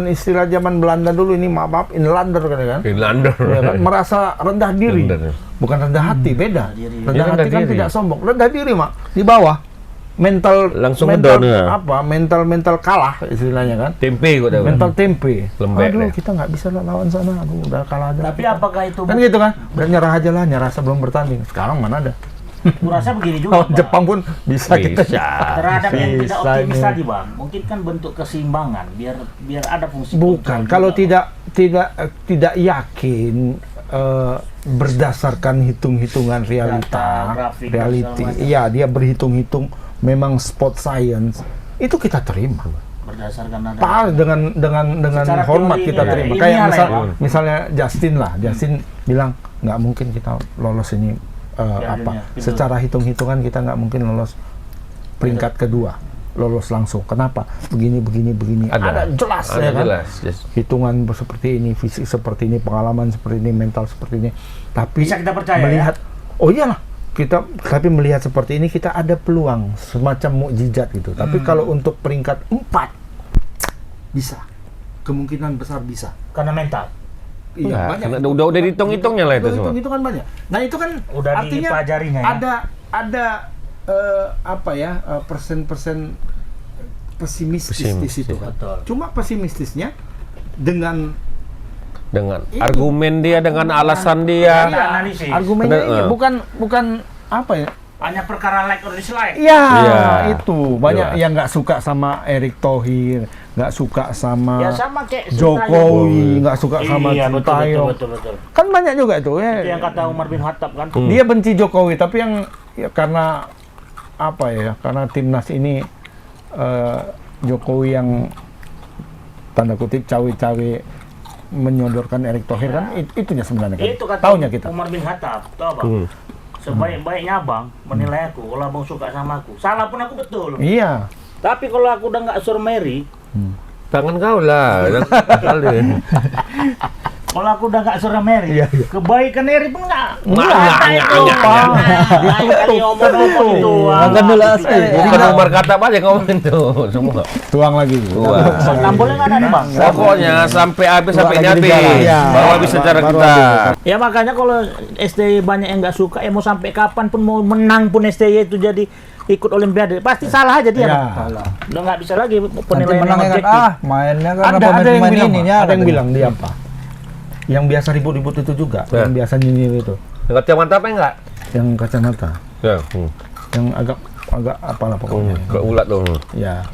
istilah zaman Belanda dulu ini maaf inlander kan? Finlander. Ya kan? Merasa rendah diri. Rendah. Bukan rendah hati, beda. diri. Rendah Dia hati rendah kan diri. tidak sombong. Rendah diri, Mak. Di bawah. Mental Langsung mental ngedown ya? apa? Mental kalah istilahnya kan. Tempe kok dah. Mental tempe. Lembek Aduh, deh. kita nggak bisa lah lawan sana. Aduh, udah kalah aja. Tapi apakah itu Kan gitu kan? Udah nyerah aja lah, nyerah sebelum bertanding. Sekarang mana ada? kurasa begini juga, Oh, Bang. Jepang pun bisa kita. Bisa. Terhadap yang tidak Bisa optimis ini. tadi, Bang. Mungkin kan bentuk keseimbangan biar ada fungsi Bukan, kontrol kalau juga, tidak yakin berdasarkan hitung-hitungan realita, Data, grafik, dan reality. segala macam. Iya, dia berhitung-hitung memang spot science. Itu kita terima. berdasarkan ada Dengan Secara hormat teori kita ini, terima. ilmiah Kayak lah ya, Bang. misalnya Justin lah. Justin bilang nggak mungkin kita lolos ini Piala apa? Dunia, gitu. Secara hitung-hitungan kita nggak mungkin lolos peringkat kedua. Lolos langsung. Kenapa? Begini. Ada jelas Ada ya kan? jelas. Yes. Hitungan seperti ini, fisik seperti ini, pengalaman seperti ini, mental seperti ini. Tapi Bisa kita percaya, melihat, oh iyalah, tapi melihat seperti ini kita ada peluang semacam mukjizat gitu. Tapi kalau untuk peringkat 4 bisa, kemungkinan besar bisa. karena mental. Iya, Enggak, banyak. karena udah dihitung-hitungnya lah itu semua. Hitung-hitungan banyak. Nah itu kan Udah artinya dipelajarinya ya. ada apa ya persen-persen pesimistis di situ kan. Betul. Cuma pesimistisnya dengan Dengan Ini. argumen dia, dengan alasan dia. Iya, analisis. argumennya Bener, ini bukan apa ya? Hanya perkara like or dislike. Iya, Iya. itu banyak Jelas. yang nggak suka sama Erick Thohir, nggak suka sama Ya sama kayak Jokowi, nggak suka sama iya, Sintayong. betul. Kan banyak juga itu ya. Itu yang kata Umar bin Khattab kan. Dia benci Jokowi, tapi yang ya, karena apa ya? Karena timnas ini Jokowi yang tanda kutip cawe-cawe menyodorkan Erick Thohir kan itunya sebenarnya kan. Itu kata Taunya kita. Umar bin Khattab, tahu Bang? Sebaik-baiknya Abang menilai aku, kalau Abang suka sama aku. Salah pun aku betul. Iya. Tapi kalau aku udah nggak suruh Mary, Tangan kau lah. Kali. kalau aku udah nggak suruh Mary, Iya, iya. kebaikan Mary pun nggak. Enggak. Kali omong-omong itu. Makan dulu Bukan Umar kata aja ngomongin tuh semua. Tuang lagi. Wah. Tambolnya nggak ada nih Bang. Pokoknya sampai habis sampai Lagi habis. dijalan. Iya. Baru habis secara Baru kita. habis. Ya makanya kalau STY banyak yang nggak suka, ya mau sampai kapan pun mau menang pun STY itu jadi ikut Olimpiade, pasti salah aja dia. Ya. Bang. Udah nggak bisa lagi Nanti penilaian yang menangnya kan objektif. mainnya karena Ada yang pemain-pemain bilang, ini Pak. ya. Ada yang bilang dia apa? Yang biasa ribut-ribut itu juga, Ya. yang biasa nyinyir itu, Kacamata apa enggak? yang kacamata, Ya. yang agak apalah pokoknya. Ke ulat tuh. Ya.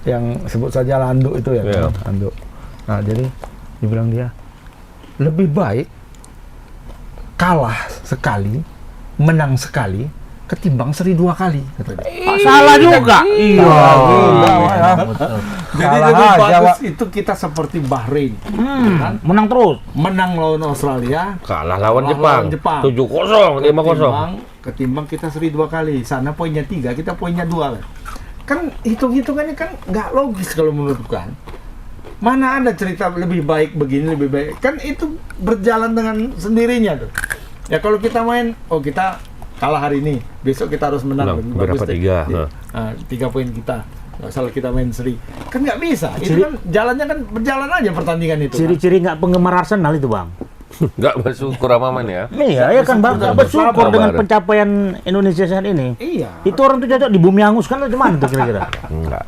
Yang sebut saja Landuk itu ya, Ya. kan? Landuk. Nah, jadi dibilang dia lebih baik kalah sekali, menang sekali ketimbang seri 2 kali kata dia. Salah juga. Iya. Jadi Kalah lebih aja, bagus Pak. itu kita seperti Bahrain. Kan? Menang terus. Menang lawan Australia, Kalah lawan Lawan Jepang. Jepang. 7-0, 5-0. ketimbang kita seri 2 kali. Sana poinnya 3, kita poinnya 2 kan. Kan hitung-hitungannya kan nggak logis kalau menurutku kan. Mana ada cerita lebih baik begini, lebih baik. Kan itu berjalan dengan sendirinya tuh. Ya kalau kita main, oh kita kalah hari ini, besok kita harus menang. Menang, Lebih berapa bagus deh. tiga, Iya. nah. 3 poin kita. Nggak salah kita main seri. Kan nggak bisa. Itu kan jalannya kan berjalan aja pertandingan itu. Kan? Ciri-ciri nggak penggemar Arsenal itu Bang. Enggak bersyukur sama man ya. Iya, ya kan Bang. Nggak bersyukur Sabar. dengan pencapaian Indonesia saat ini. Iya. Itu orang tuh cocok di bumi angus kan gimana tuh kira-kira? Enggak.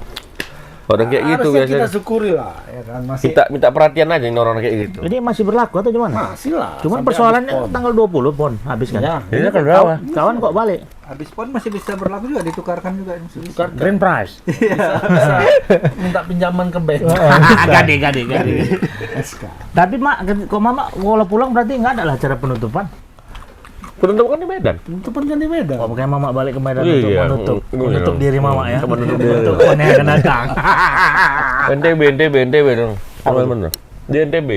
Orang kayak gitu Harusnya kita biasanya. syukuri lah, ya kan. Masih Kita minta perhatian aja ini orang kayak gitu. Ini masih berlaku atau gimana? masih lah. Cuman sampai persoalannya habis pon. tanggal 20 pon habis kan. Ya, ini kan berapa? Kawan kok balik. habis pon masih bisa berlaku juga, ditukarkan juga. Grand prize. Minta pinjaman ke bank. Gade. Tapi mak, kok mama kalau pulang berarti nggak ada lah acara penutupan. Penutupan di Medan. Penutupan kan di Medan. Oh, makanya mama balik ke Medan Iya. untuk Iya. menutup diri mama ya. Menutup diri. Untuk pon yang akan datang. NTB dong. Apa bener? Di NTB.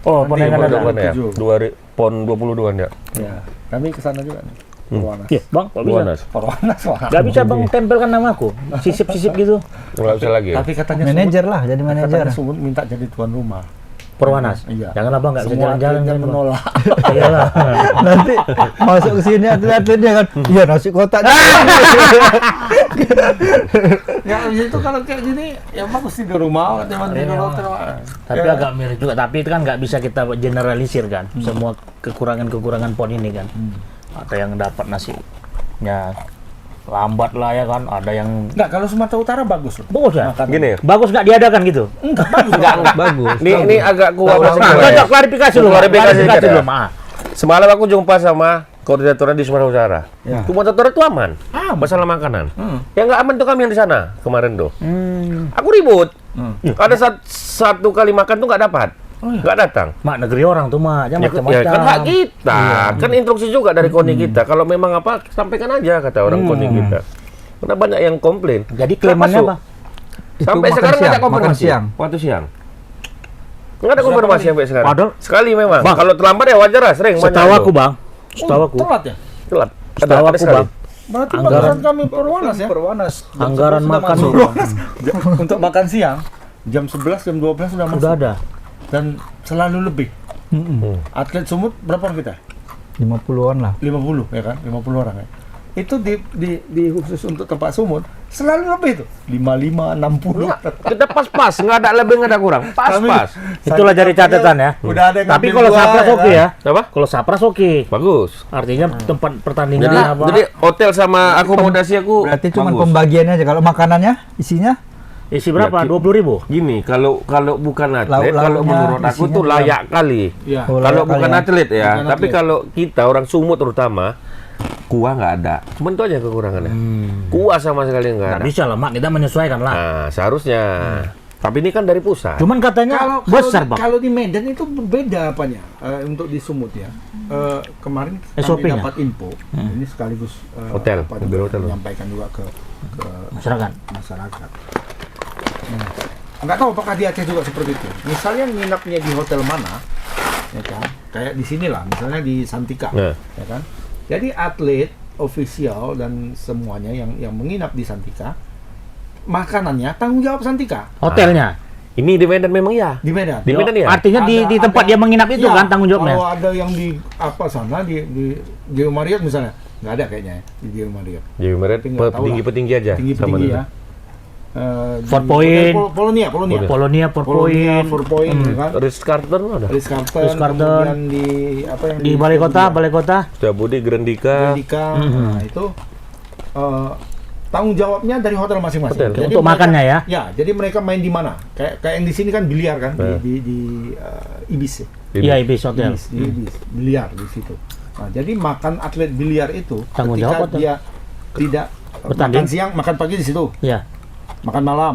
Oh, pon yang akan datang. Penutupan ya. 27. Pon 22-an ya. Ya, kami ke sana juga nih. Perwanas. Iya, Bang, kok bisa? Luanas. Perwanas, wah. Gak bisa Bang tempelkan namaku. Sisip-sisip gitu. Nggak bisa lagi ya. Tapi katanya Manajer lah, jadi Sumut, manajer. katanya Sumut minta jadi tuan rumah. Perwanas. Iya. Janganlah Bang, nggak bisa Semua jalan-jalan atletnya kan, Bang. menolak. Iyalah. Nanti masuk ke sini atlet-atletnya kan, iya nasi kotak. Ya itu kalau kayak gini, ya bagus di rumah, teman di Iya. hotel. Tapi agak mirip juga. Tapi itu kan nggak bisa kita generalisir kan. Semua kekurangan-kekurangan pon ini kan. Ada yang dapat nasinya lambat lah ya kan. Ada yang Enggak, kalau Sumatera Utara bagus loh. bagus ya. Makan. Gini ya. Bagus nggak diadakan gitu? Enggak. Bagus. Ini agak kuat masih Nah, kuat. coba klarifikasi dulu. Klarifikasi Klarifikasi ya. dulu, maaf. Semalam aku jumpa sama koordinatornya di Sumatera Utara. Ya. Koordinatornya itu aman. Masalah makanan. Yang nggak aman tuh kami yang di sana kemarin tuh. Aku ribut. Ada satu kali makan tuh nggak dapat. Nggak datang. Mak, negeri orang tuh mak, jangan Ya, macam-macam. kan hak kita. Kan instruksi juga dari KONI kita. Kalau memang apa, sampaikan aja kata orang KONI kita. Karena banyak yang komplain. Jadi klamannya Masuk. apa? Sampai makan sekarang nggak ada siang, konfirmasi. makan siang. Waktu siang. Nggak ada konfirmasi sampai sekarang. Padahal- Sekali memang. Bang. Kalau terlambat ya wajar lah, sering. banyak Setahu tuh. aku Bang, setahu aku, Telat ya? Telat. setahu Ada aku sekali. Bang, Berarti Anggaran- bakaran kami Perwanas ya? Perwanas. anggaran makan Untuk makan siang, jam 11, jam 12 sudah masuk. udah ada. Dan selalu lebih. Atlet Sumut berapa orang kita? 50-an lah. 50 ya kan? 50 orang ya. Itu di khusus untuk tempat Sumut selalu lebih tuh. 55, 60. Kita pas-pas, nggak ada lebih, nggak ada kurang. Pas-pas. Itulah jadi catatan ya. Udah ada yang Tapi ngambil kalau dua, Sapras ya oke kan? ya. Apa? Kalau Sapras oke. Bagus. Artinya tempat pertandingan Jadi, apa? jadi hotel sama akomodasi aku Berarti cuma bagus. pembagiannya aja. Kalau makanannya isinya Isi berapa? Ya, 20.000. Gini, kalau bukan atlet, Lauk-lauknya kalau menurut aku isinya tuh kurang. layak kali. Iya. Oh, Kalau layak bukan kali ya. atlet ya, Bukan tapi atlet. kalau kita orang Sumut terutama, kuah nggak ada. Cuman itu aja kekurangannya. Kuah sama sekali nggak Nggak ada. bisa lah, Mak. Kita menyesuaikan lah. Nah, seharusnya. Tapi ini kan dari pusat. Cuman katanya besar, Bang. Kalau di Medan itu berbeda apanya untuk di Sumut ya. Kemarin kami SOP-nya? dapat info. Ini sekaligus Hotel, apa, mobil juga hotel. menyampaikan juga ke Masyarakat. masyarakat. Nggak tahu apakah di Aceh juga seperti itu. Misalnya nginapnya di hotel mana, ya kan? Kayak di sinilah, misalnya di Santika, Nah. ya kan? Jadi atlet, ofisial dan semuanya yang menginap di Santika, makanannya tanggung jawab Santika Hotelnya. Ini di Medan memang ya. di Medan. Di Medan ya. Artinya di Ada- tempat ada- dia menginap itu Iya, kan tanggung jawabnya. Kalau ada yang di apa sana di Geo Marriott misalnya, nggak ada kayaknya ya di Geo Marriott. Jadi Medan Tapi nggak tahu lah. petinggi-petinggi aja. Tinggi-tinggi ya. Fort Di Point. Hotel Polonia. Polonia, Fort Point. Point, ya kan? Ritz Carlton ada. Ritz-Carlton, Ritz-Carlton. kemudian di apa yang Di balai kota. Setiabudi, Grandika. Grandika. Nah, itu tanggung jawabnya dari hotel masing-masing. Hotel. Untuk makannya ya? Ya, jadi mereka main di mana? Kayak yang di sini kan biliar kan di Ibis. Ya? Iya, Ibis Hotel. Ibis, di Ibis, biliar di situ. Nah, jadi makan atlet biliar itu Tanggung ketika jawab hotel. dia tidak Bertanding. makan siang, makan pagi di situ, Iya. makan malam,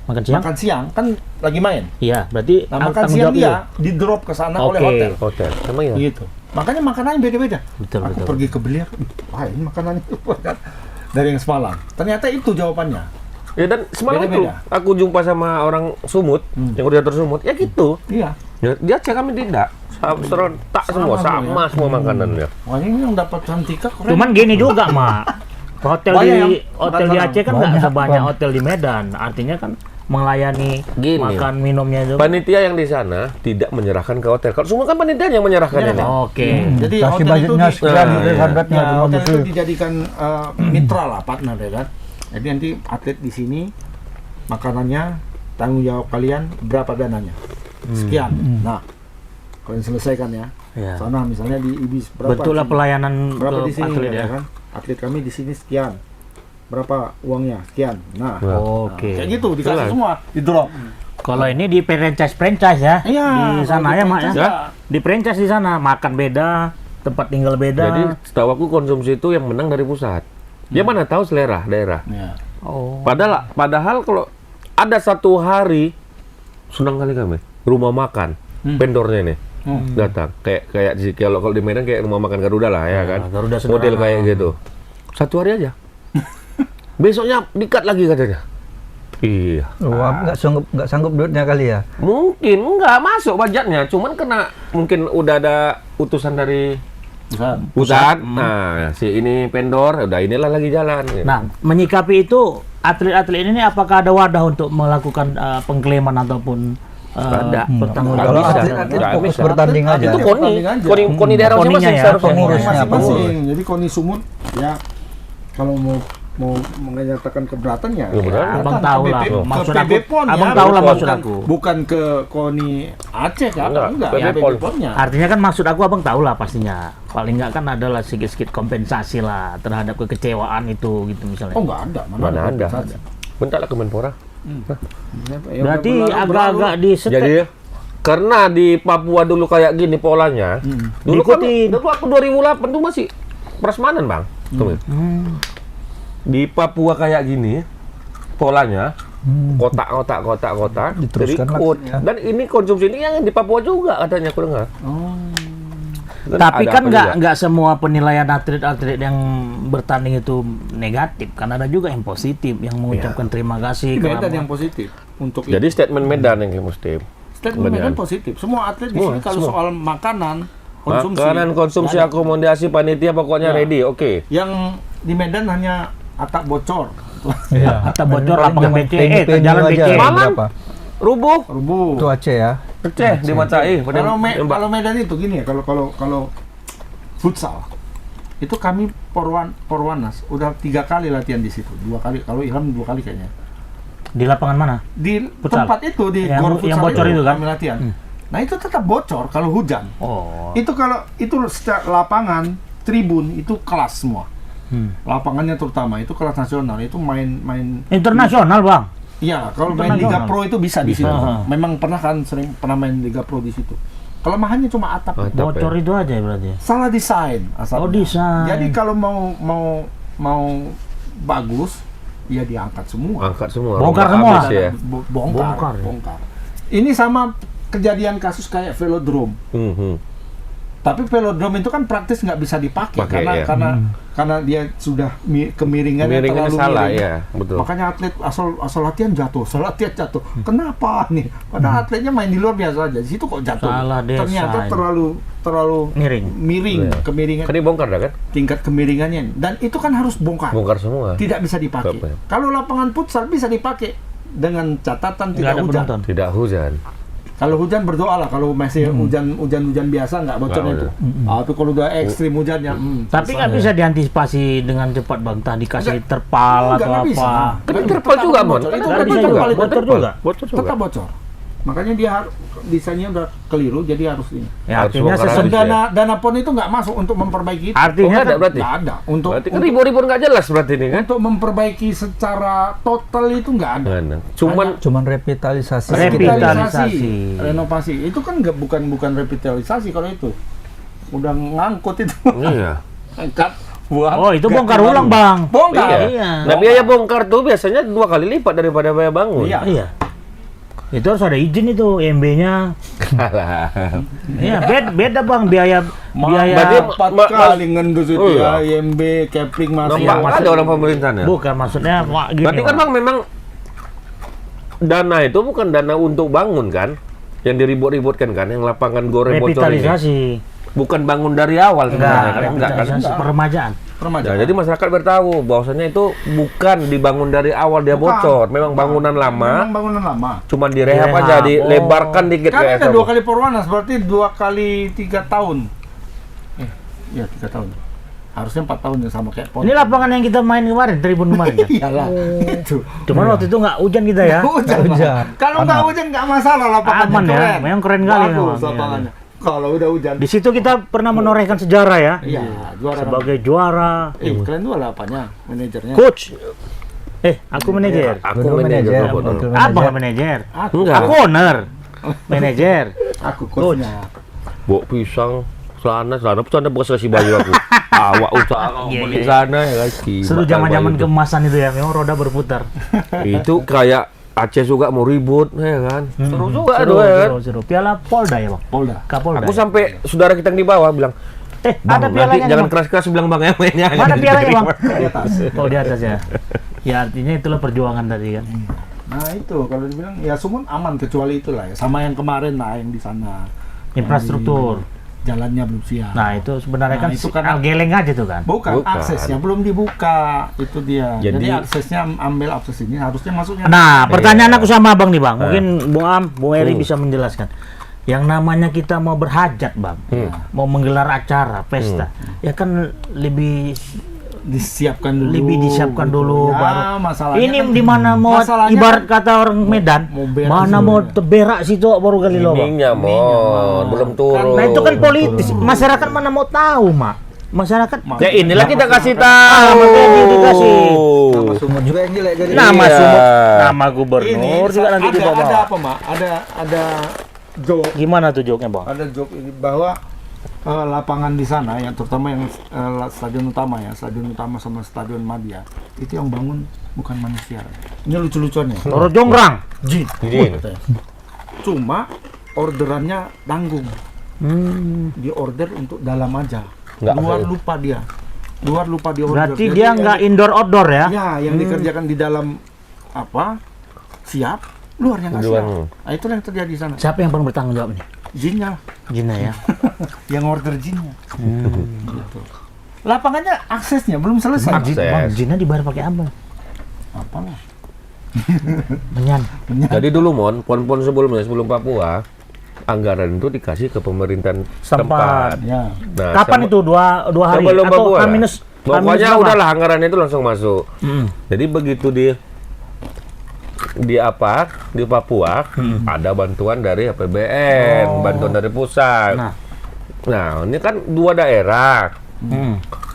Makan siang? makan siang kan lagi main. Iya, berarti Nah, makan tanggung siang jawab dia itu. di drop ke sana oleh Oke. hotel. Hotel. Emang ya? Gitu. Makanya makanannya beda-beda. Betul, Aku betul. pergi ke biliar, wah ini makanannya kan dari yang semalam. Ternyata itu jawabannya. Ya dan semalam itu Beda-beda. aku jumpa sama orang Sumut, yang koordinator Sumut, ya gitu. Iya. Ya, dia cek kami tidak. Tak semua sama semua makanannya. Wah ini yang dapat Santika keren. Cuman gini juga, Mak. Hotel Banyak di yang hotel di makan Aceh kan nggak banyak, sebanyak Bang. hotel di Medan. Artinya kan melayani Gini. makan minumnya juga. Panitia yang di sana tidak menyerahkan ke hotel. Kalau semua kan panitia yang menyerahkan ini. Oke. Jadi Kasih hotel itu budgetnya sekian, Nah, gitu, iya. harganya ya, cuma hotel gitu. itu dijadikan mitra lah, partner ya kan. Jadi nanti atlet di sini makanannya tanggung jawab kalian berapa dananya. Sekian. Nah, kalian selesaikan ya. Ya. Sana misalnya di Ibis berapa? Betul lah di sini? pelayanan Berapa ke di sini atlet ya ya. kan? Atlet kami di sini sekian. Berapa uangnya? Sekian. Nah, Oke. kayak gitu dikasih Jelas. semua, di drop. Kalau ini di franchise ya. Iya, Di sana kalau ya, di Mak ya. franchise, Di franchise di sana makan beda, tempat tinggal beda. Jadi setahu aku konsumsi itu yang menang dari pusat. Dia mana tahu selera daerah. Ya. Oh. Padahal kalau ada satu hari senang kali kami rumah makan vendornya nih datang kayak kalau di Medan kayak rumah makan Garuda lah ya kan. Garuda Model sederhana. kayak gitu. Satu hari aja. Besoknya dikat lagi katanya. Iya. Wah, nggak sanggup duitnya kali ya. Mungkin nggak masuk budgetnya, cuman kena mungkin udah ada utusan dari pusat. Nah, si ini vendor, udah inilah lagi jalan. Nah, menyikapi itu atlet-atlet ini apakah ada wadah untuk melakukan pengklaiman ataupun Ada. pertanggungjawaban? Kalau bisa. atlet-atlet Nggak fokus bisa. bertanding aja. Itu Bertanding aja. koni daerah Koninya masing-masing ya, seharusnya. pengurusnya. masing-masing. Jadi KONI Sumut ya kalau mau menyatakan keberatan ya. Ya, benar. Abang tahu lah. Ke Maksud PB aku, PON ya. abang tahu lah Bukan- maksud aku. Bukan ke KONI Aceh kan? Enggak, Ya, PB PON. PON-nya. Artinya kan maksud aku abang tahu lah pastinya. Paling nggak kan adalah sedikit-sedikit kompensasi lah terhadap kekecewaan itu gitu misalnya. Oh, enggak ada. Mana ada. kompensasi. Bentar lah Kemenpora. Ya, Berarti udah berlalu. agak-agak di Jadi karena di Papua dulu kayak gini polanya, dulu kan Diikutin. dulu aku 2008 tuh masih prasmanan bang. Tuh. Di Papua kayak gini polanya, kotak, Diteruskan terikut. langsung ya. Dan ini konsumsi ini yang di Papua juga katanya aku dengar. Dan Tapi ada kan apa juga? nggak semua penilaian atlet-atlet yang bertanding itu negatif, kan ada juga yang positif, yang mengucapkan terima kasih. Medan keramat. yang positif untuk Jadi statement Medan yang mesti. statement Medan Medan. positif. Semua atlet di Semua, sini kalau semua. soal makanan, konsumsi, Makanan, konsumsi, nggak ada. akomodasi, panitia pokoknya Ya. ready. Oke. Yang di Medan hanya atap bocor, Iya. Atap bocor, lapangan BC, venue jalan aja BC. Malang. berapa? Rubuh. rubuh. Itu Aceh ya. Aceh di Macai. Kalau Medan itu gini ya, kalau futsal itu kami Porwanas udah 3 kali latihan di situ, 2 kali, kalau Ilham 2 kali kayaknya. Di lapangan mana? Di Futsal? tempat itu di Yang- gor yang futsal bocor itu kan? kami latihan. Nah itu tetap bocor kalau hujan. Oh. Itu kalau itu secara lapangan tribun itu kelas semua. Lapangannya terutama itu kelas nasional, itu main Internasional bang. iya, kalau main Liga Internasional. Pro itu bisa di situ. Bisa. Memang pernah main Liga Pro di situ. Kelemahannya cuma atap. Atap. Bocor itu aja berarti. Salah desain asalnya. Oh, desain. Jadi kalau mau bagus, ya diangkat semua. Angkat semua. Bongkar Rumah semua. habis ya. Bongkar, Bongkar ya? Ini sama kejadian kasus kayak velodrome. Tapi velodrome itu kan praktis nggak bisa dipakai Pakai, ya. karena dia sudah kemiringannya Kemiringannya terlalu salah miring. ya, betul. Makanya atlet asal latihan jatuh. Kenapa nih? Padahal atletnya main di luar biasa aja. Di situ kok jatuh. Salah desain. Ternyata terlalu Miring. kemiringan Kan dibongkar dah kan? tingkat kemiringannya. Dan itu kan harus bongkar. Bongkar semua. Tidak bisa dipakai. Bapak. Kalau lapangan futsal bisa dipakai dengan catatan Nggak tidak ada hujan. penonton. Tidak hujan. Kalau hujan berdoa lah, kalau masih hujan biasa nggak bocornya itu. Nggak Tapi kalau udah ekstrim hujannya, Tapi nggak bisa diantisipasi dengan cepat bang. Tah dikasih terpal atau apa. Kan terpal juga, Mon. Itu Kan Nggak tetap bisa bocor, juga. itu Bocor juga. Bocor juga. tetap bocor. Makanya dia desainnya udah keliru, jadi harus ini. Ya, Harus artinya bongkar Dan habis. dana PON itu nggak masuk untuk memperbaiki itu. Artinya Oh, nggak ada kan- berarti? Nggak ada. Berarti kan ribu-ribu nggak jelas berarti ini kan? Untuk memperbaiki secara total itu nggak ada. Mana? Cuman revitalisasi. Revitalisasi. Renovasi itu kan bukan revitalisasi kalau itu. Udah ngangkut itu. iya. Angkat. Buang. Oh itu bongkar Baru. ulang bang. Bongkar. Iya. Nah, biaya bongkar tuh biasanya 2 kali lipat daripada biaya bangun. Iya. Iya. Itu harus ada izin itu IMB-nya. Alah. Iya, beda bang biaya Berarti 4 kali ngendus itu Oh, iya. ya, IMB, Kepling masih. Nampak maksud- ada orang pemerintahannya. bukan maksudnya Wak, gini. Berarti kan Bang. Bang memang dana itu bukan dana untuk bangun kan? Yang diribut-ributkan kan, yang lapangan goreng bocor ini. revitalisasi. Bukan bangun dari awal sebenarnya kan? Enggak kan? Revitalisasi peremajaan. Remaja. Nah, jadi masyarakat bertahu bahwasanya itu bukan dibangun dari awal dia Bukan. bocor, memang bangunan Memang lama, bangunan lama. cuman direhab Direhab, aja, dilebarkan dikit Kan kayak ada sama. 2 kali Porwanas, berarti 2 kali 3 tahun. Iya 3 tahun. Harusnya 4 tahun yang sama kayak PON. Ini lapangan yang kita main kemarin, tribun kemarin ya. Iyalah, itu. Cuman waktu itu nggak hujan kita ya. Hujan. Hujan. Kalau nggak hujan nggak masalah lapangannya. Aman ya, keren. memang keren kali Bagus memang, iya. lapangannya. Kalau udah hujan. Di situ kita pernah menorehkan sejarah ya. Iya, juara. Sebagai juara. Keren tuh apanya, manajernya. Coach. Aku manajer. Aku Dulu manajer. manajer, Bobo. wakil Abang manajer. manajer. Aku, Enggak. Aku owner. Manajer. aku coachnya. Bok pisang celana bekas kasih baju aku. Awak usaha beli sana ya guys. Seru zaman-zaman keemasan itu ya, memang roda berputar. Itu kayak Aceh juga mau ribut ya kan. Seru juga Seru, aduh ya kan. seru. Piala Polda ya bang? Polda. Kapolda. Aku ya? sampai saudara kita yang di bawah bilang, ada Bang, nanti pialanya jangan Bang? keras-keras bilang Bang Emenya. Mana pialanya bang? Di atas. Oh di atas ya. Ya artinya itulah perjuangan tadi kan. Nah itu kalau dibilang ya Sumut aman kecuali itulah ya. Sama yang kemarin lah yang di sana. Infrastruktur. Jalannya belum siap. Nah itu sebenarnya Nah, kan itu kan- geleng aja tuh kan. Bukan, Bukan. aksesnya belum dibuka, itu dia. Jadi, Jadi- aksesnya ambil akses ini harusnya masuknya. Nah pertanyaan Iya. aku sama abang nih bang. Mungkin Bung Am, Bung Eri bisa menjelaskan. Yang namanya kita mau berhajat bang, mau menggelar acara, pesta, ya kan lebih disiapkan dulu. lebih disiapkan dulu Ya, baru. masalahnya Ini kan- di mana mau masalahnya ibarat kan- kata orang Medan, mau berak mana dulu mau ya. terberak situ baru kali lo bang. Ininya mon, belum turun. Nah itu kan politis, masyarakat mana mau tahu mak. Masyarakat Ya inilah kita kasih Ah, tahu. makanya dia dikasih. Nama Sumut juga yang jelek jadi. Nama Iya. Sumut, nama gubernur juga nanti ada, dibawa. ada apa mak? Ada joke, Gimana tuh joknya bang? ada joke ini bahwa lapangan di sana yang terutama yang stadion utama ya, stadion utama sama stadion Madia itu yang bangun bukan manusia. Ini lucu-lucuannya. Loro Jonggrang. Jin. Jin. Cuma orderannya tanggung. Di order untuk dalam aja. Nggak Luar usah. lupa dia. Luar lupa di order. Berarti Jadi dia yang- nggak indoor outdoor ya? Ya, yang dikerjakan di dalam apa? Siap, luarnya nggak siap. Luar. Nah, itulah yang terjadi di sana. Siapa yang paling bertanggung jawab nih? Jinnya, Jina ya. yang order jinnya. Gitu. Lapangannya aksesnya belum selesai. Akses. Bang, Jina dibayar pakai apa? Apalah. Menyan. Jadi dulu mon, pon-pon sebelumnya sebelum Papua, anggaran itu dikasih ke pemerintahan setempat. Ya. Nah, Kapan itu? Dua hari Sebelum atau Papua. H-minus? Pokoknya H-minus berapa? udahlah anggarannya itu langsung masuk. Mm. Jadi begitu di Papua ada bantuan dari APBN, bantuan dari pusat. Nah. Nah, ini kan dua daerah.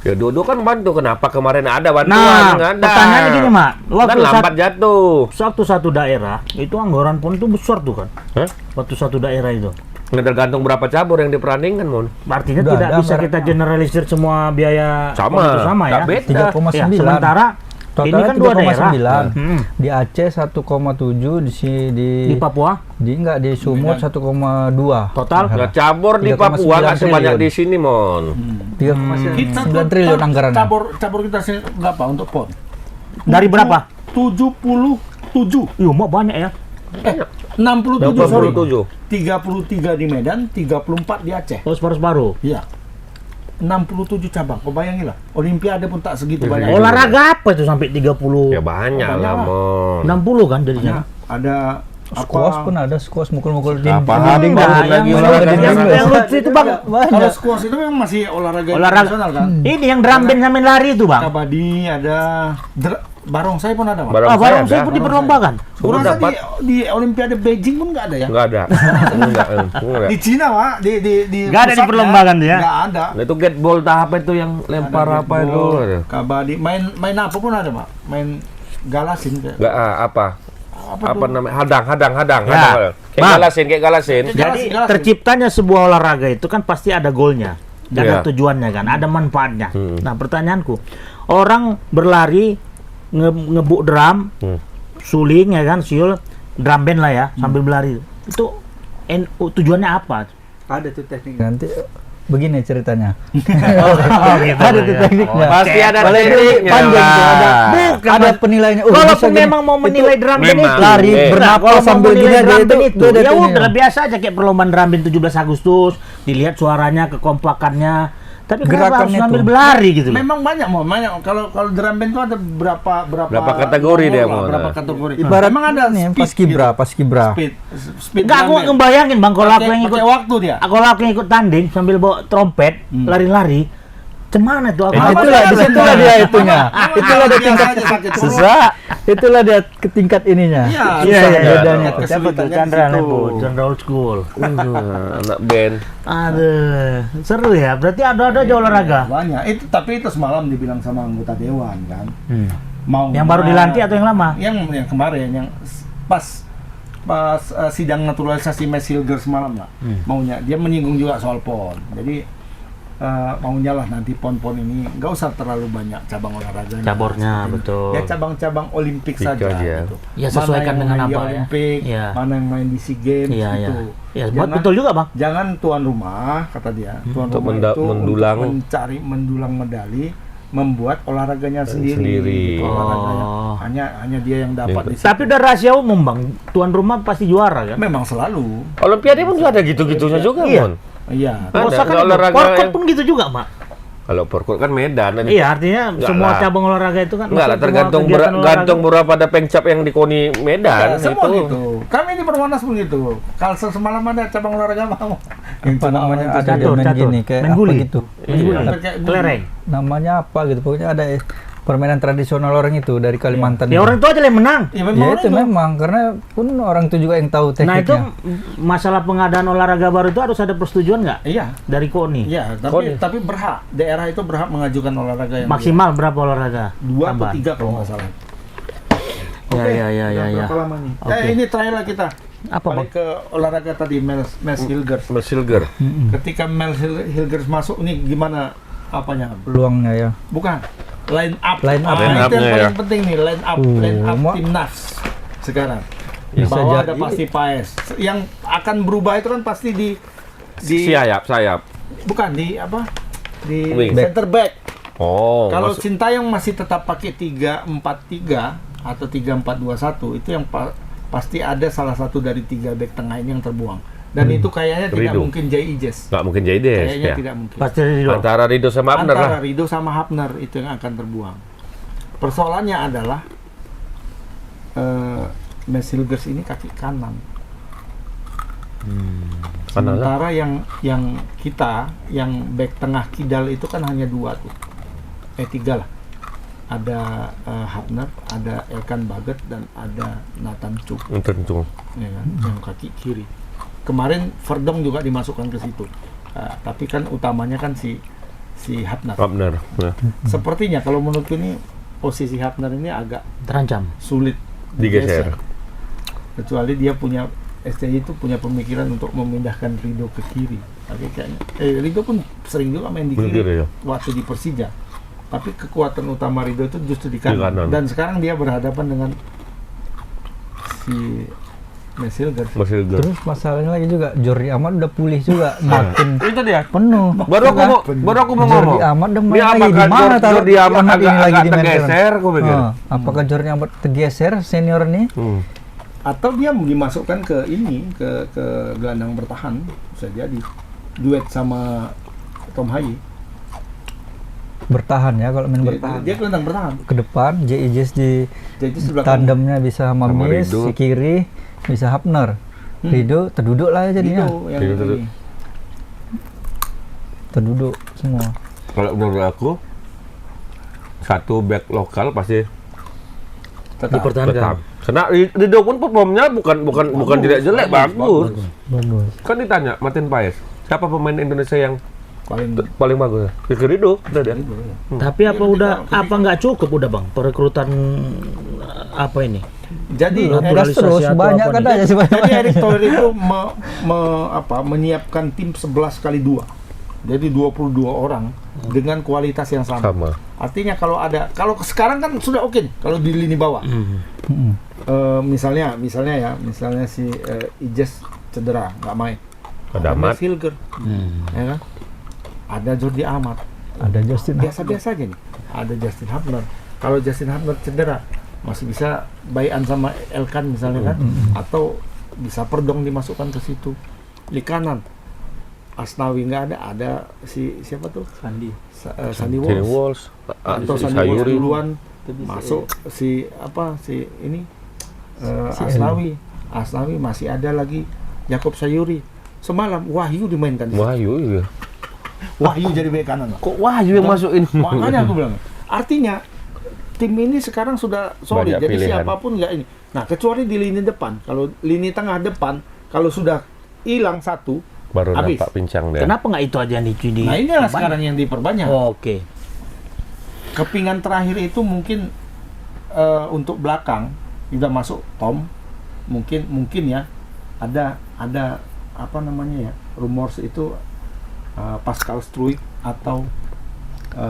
Ya dua-dua kan bantu. Kenapa kemarin ada bantuan? Nah, Nggak ada. pertanyaannya gini, Mak. Kan lambat jatuh. Waktu satu daerah, itu anggaran pon itu besar tuh kan. Hah? Waktu satu daerah itu. Nggak tergantung berapa cabur yang diperandingkan, Mon. Artinya Udah tidak ada bisa kita generalisir semua biaya Sama. pon itu sama ya. Nggak beda. 3,9. Ya, sementara ini kan dua daerah. Hmm. Di Aceh 1,7, di Di Papua enggak di Sumut 1,2. total Nggak cabur di 3,9 Papua nggak sebanyak triliun. di sini, Mon. 3,9 triliun anggaran. cabur kita berapa untuk pon? dari berapa? 77. Iya, mau banyak ya. 67 sorry. 87. 33 di Medan, 34 di Aceh. Oh, separuh-separuh. Iya. 67 cabang. Kau bayangin lah. Olimpiade pun tak segitu Iya, banyak. iya. Olahraga apa itu sampai 30? Ya banyak lah, Banyak. Mon. 60 kan dari sana. Ada Squash pun ada, squash mukul-mukul Apa dinding. Nah, bangun lagi yang olahraga dinding. sana. yang lucu itu bang. Kalau squash itu memang masih olahraga internasional kan. Ini yang drum band sambil lari itu bang. Kabadi ada, barongsai pun ada, Mas. Barongsai ada. pun diperlombakan. Kurang Sudah dapat. di Olimpiade Beijing pun nggak ada ya? Nggak ada. Nggak. Di Cina, Pak, di Nggak ada pusatnya, diperlombakan tuh ya? Nggak ada. Nah, itu gateball tahap itu yang lempar Ada apa itu? netball, kabadi, main apa pun ada, Pak. Main galasin kayak. Nggak apa Apa tuh? namanya? Hadang. Ya. Kayak Bang. kayak galasin. Jadi Jelasin. terciptanya sebuah olahraga itu kan pasti ada goalnya, ada Iya. tujuannya kan, ada manfaatnya. Hmm. Nah pertanyaanku, orang berlari ngebuk drum, suling ya kan, siul, drum band lah ya, sambil berlari. Itu tujuannya apa? Ada tuh teknik. Nanti begini ceritanya. Gitu Ada tuh ya. tekniknya. Pasti ada Kalau itu tekniknya, panjang tuh, ada. Bang. Bukan, Ada Mas. penilaiannya. Oh, Kalau bisa gini. memang mau menilai drum band memang. itu Lari, Nah, bernapas kalau mau sambil menilai gini drum aja band itu. itu, ada ya ininya. udah biasa aja kayak perlombaan drum band 17 Agustus, dilihat suaranya, kekompakannya. Tapi kenapa harus Gerakannya sambil tuh. berlari gitu loh? Memang banyak, banyak. Kalau drum band itu ada berapa kategori dia, nomor lah, Mon. berapa kategori. Ibarat memang ada nih, speed pas kibra. speed Enggak, aku drum band. ngebayangin bang, kalau aku yang ikut Pakai waktu dia. kalau aku yang ikut tanding sambil bawa trompet, lari-lari, cemana tuh aku? Nah, itulah disitulah dia itunya. Itulah dia tingkat susah. Itulah dia ke tingkat ininya. Iya, Susah iya. bedanya tuh. Siapa tuh? Chandra Nebo, Chandra Old School. Anak band. Aduh, seru ya. Berarti ada aja olahraga. Banyak. Tapi itu semalam dibilang sama anggota dewan kan. Mau Yang baru dilantik atau yang lama? Yang kemarin yang pas sidang naturalisasi Mes Hilger semalam lah. Maunya dia menyinggung juga soal PON. Jadi maunya lah nanti PON ini nggak usah terlalu banyak cabang olahraga. Cabornya, betul. Ya cabang-cabang Olimpik Gitu saja. aja. Gitu. Ya, sesuaikan mana yang dengan main di apa ya. Olimpik, Iya. mana yang main di SEA Games Iya, iya. gitu. Ya, betul juga, Bang. Jangan tuan rumah, kata dia. Tuan Untuk rumah itu mendulang. untuk mencari mendulang medali, membuat olahraganya sendiri. Gitu, Oh. olahraganya. Hanya dia yang dapat di situ. Tapi udah rahasia umum, Bang. Tuan rumah pasti juara kan? Memang selalu. Olimpiade pun juga ada gitu-gitunya juga, Iya. Mon. Iya. Ada Osaka kan olahraga Porkot yang- pun gitu juga, Mak. Kalau parkour kan Medan. Iya, artinya Enggak semua lah. cabang olahraga itu kan Enggak lah, maksudnya tergantung semua kegiatan olahraga. gantung berapa ada pencap yang di KONI Medan Ya, semua itu. gitu. Kami di Permonas pun gitu. Kalsel semalam ada cabang olahraga mau. Apa namanya ada dia Catur, main catur. gini kayak Main apa guli. gitu. Iya. Kayak Kelereng. Namanya apa gitu. Pokoknya ada permainan tradisional orang itu dari Kalimantan. Ya orang itu aja yang menang. Ya Ya memang itu memang karena pun orang itu juga yang tahu Nah itu tekniknya. masalah pengadaan olahraga baru itu harus ada persetujuan nggak Iya. dari KONI? Iya, tapi berhak. Daerah itu berhak mengajukan olahraga yang Maksimal berapa olahraga? dua atau Tambahan. tiga kalau nggak salah. Ya, Oke, ya, ya, udah ya, ya. berapa lama nih? Oke. Ini terakhir lah kita. Apa, Bang? Balik ke olahraga tadi, Mels Hilgers. Silger. Ketika Mels Hilgers masuk, nih gimana apanya? Peluangnya ya. Bukan. Line up. Line up. Ah, Line itu yang up-nya paling ya. penting nih, line up timnas sekarang. Di Bisa bawah ada jadi. pasti Paes. Yang akan berubah itu kan pasti di Sayap. bukan di apa? Di Wing. center back. Oh, Kalau masuk. Sintayong masih tetap pakai 3-4-3 atau 3-4-2-1, itu yang pasti ada salah satu dari 3 back tengah ini yang terbuang. Dan itu kayaknya tidak Rido. mungkin Jay Ijes. Nggak mungkin jadi deh. Kayaknya Ya. tidak mungkin. Pasti Ridho. Antara Rido sama Abner lah. Antara Rido sama Hapner itu yang akan terbuang. Persoalannya adalah Mels Hilgers ini kaki kanan. Kanan lah. Sementara yang kita yang back tengah kidal itu kan hanya 2 tuh. 3 lah. Ada Hapner, ada Elkan Baget dan ada Nathan Cuk, Tentu. ya kan, yang kaki kiri. Kemarin Verdong juga dimasukkan ke situ. Tapi kan utamanya kan si Hapner. Abner. Ya. Sepertinya kalau menurutku ini posisi Hapner ini agak Terancam. sulit Digeser. kecuali dia punya SCI itu punya pemikiran untuk memindahkan Rido ke kiri. Tapi kayaknya Rido pun sering juga main di Main kiri kiri, ya. waktu di Persija. Tapi kekuatan utama Rido itu justru di kanan. kanan. Dan sekarang dia berhadapan dengan si Mels Hilgers. Silger. Terus masalahnya lagi juga Jordi Amat udah pulih juga makin Itu dia. penuh. Baru aku mau ngomong. Jordi Amat udah main Dia lagi di apakah mana taruh Jordi Amat Amat ini agak dimainkan? tergeser, aku pikir. Apakah Jordi Amat tergeser senior nih? Atau dia dimasukkan ke ke gelandang bertahan, bisa jadi duet sama Tom Hayi. Bertahan ya kalau main bertahan. Dia gelandang bertahan. Ke depan JIJS di Jadi sebelah tandemnya bisa sama Sama Mis, Rido. si kiri bisa Hapner. Rido terduduk lah ya jadinya. Rido yang Rido ini. Terduduk semua. Kalau menurut aku satu back lokal pasti Tetap. Dipertahankan. tetap. Karena Rido pun performnya bukan tidak jelek, bagus. Bagus. Kan ditanya Martin Paes, siapa pemain Indonesia yang Paling paling bagus? Pikir Rido, udah dia. Tapi apa udah apa nggak cukup udah, Bang, perekrutan apa ini? Jadi Naturalisasi Terus atau banyak apa kan nih? aja sih banyak. Jadi Erick Thohir itu menyiapkan tim 11x2. Jadi 22 orang dengan kualitas yang sama. Sama. Artinya kalau sekarang kan sudah oke nih, kalau di lini bawah. Misalnya si Ijes cedera, nggak main. Ada Amat. Mels Hilgers, ya kan? Ada Jordi Amat. Ada Justin. Biasa-biasa aja nih. Ada Justin Hapner. Kalau Justin Hapner cedera, masih bisa bayan sama Elkan misalnya kan, atau bisa Perdong dimasukkan ke situ. Di kanan Asnawi nggak ada siapa tuh? Sandi Jenny Walsh. Walsh, Atau si Sandi Walsh Sayuri. duluan masuk si Asnawi masih ada lagi Yakob Sayuri. Semalam Wahyu dimainkan. Wahyu, iya. Wahyu jadi bek kanan. Kok Wahyu yang masukin? Makanya aku bilang, artinya tim ini sekarang sudah solid. Banyak Jadi pilihan. siapapun nggak ini. Nah, kecuali di lini depan. Kalau lini tengah depan, kalau sudah hilang satu, Baru habis. nampak pincang dia. Kenapa nggak itu aja yang di Nah, inilah sekarang yang diperbanyak. Oh, oke. Kepingan terakhir itu mungkin untuk belakang sudah masuk Tom. Mungkin ya ada apa namanya ya, rumors itu Pascal Struijk atau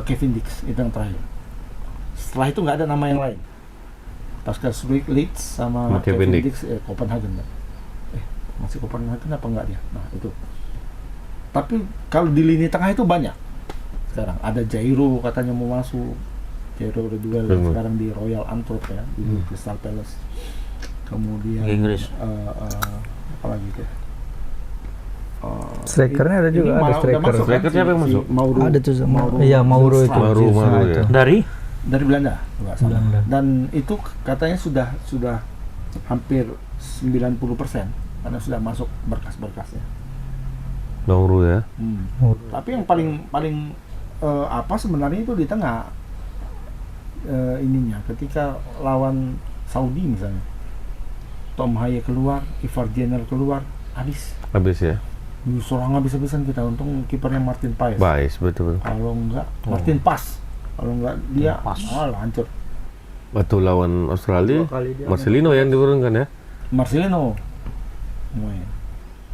Kevin Dix, itu yang terakhir. Setelah itu nggak ada nama yang lain. Pascal Struijk Leeds sama Kevin Kevin Dix. Dix Copenhagen. Masih Copenhagen apa enggak dia? Nah itu. Tapi kalau di lini tengah itu banyak. Sekarang ada Jairo katanya mau masuk. Jairo Reduel sekarang di Royal Antwerp ya, di Crystal Palace. Kemudian Inggris. apa lagi itu? Strikernya ada juga, ada striker. Striker siapa yang masuk? Mauro. Ada tuh iya Mauro itu. Mauro ya. Dari Dari Belanda, nggak salah. Belanda. Dan itu katanya sudah hampir 90% karena sudah masuk berkas-berkasnya. Nauru ya. Tapi yang paling apa sebenarnya itu di tengah ininya ketika lawan Saudi misalnya. Tom Haye keluar, Ivar Jenner keluar, habis Habis ya. serang habis-habisan kita. Untung kipernya Martin Paes. Baik, betul. Kalau enggak Martin Pas. Kalau enggak dia hancur. Waktu lawan Australia, 2 kali dia Marcelino yang diturunkan ya. Marcelino.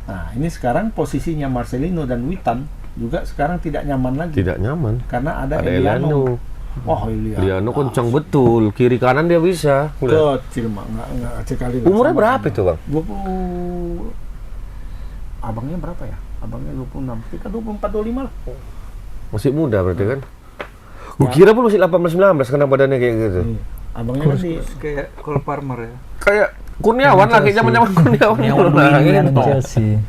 Nah, ini sekarang posisinya Marcelino dan Witan juga sekarang tidak nyaman lagi. Tidak nyaman. Karena ada Ada Eliano. Eliano. Wah, Eliano. Eliano kencang betul, kiri kanan dia bisa. Udah. Kecil mah, enggak kecil kali. Umurnya berapa itu, Bang? 20. Abangnya berapa ya? Abangnya 26. Kita 24 25 lah. Masih muda berarti kan? Gue kira pun masih 18-19 karena badannya kayak gitu. Iya. Abangnya kan di kayak Cole Palmer ya. Kayak Kurniawan lah, kayak zaman-zaman Kurniawan. Nah, gitu. Chelsea.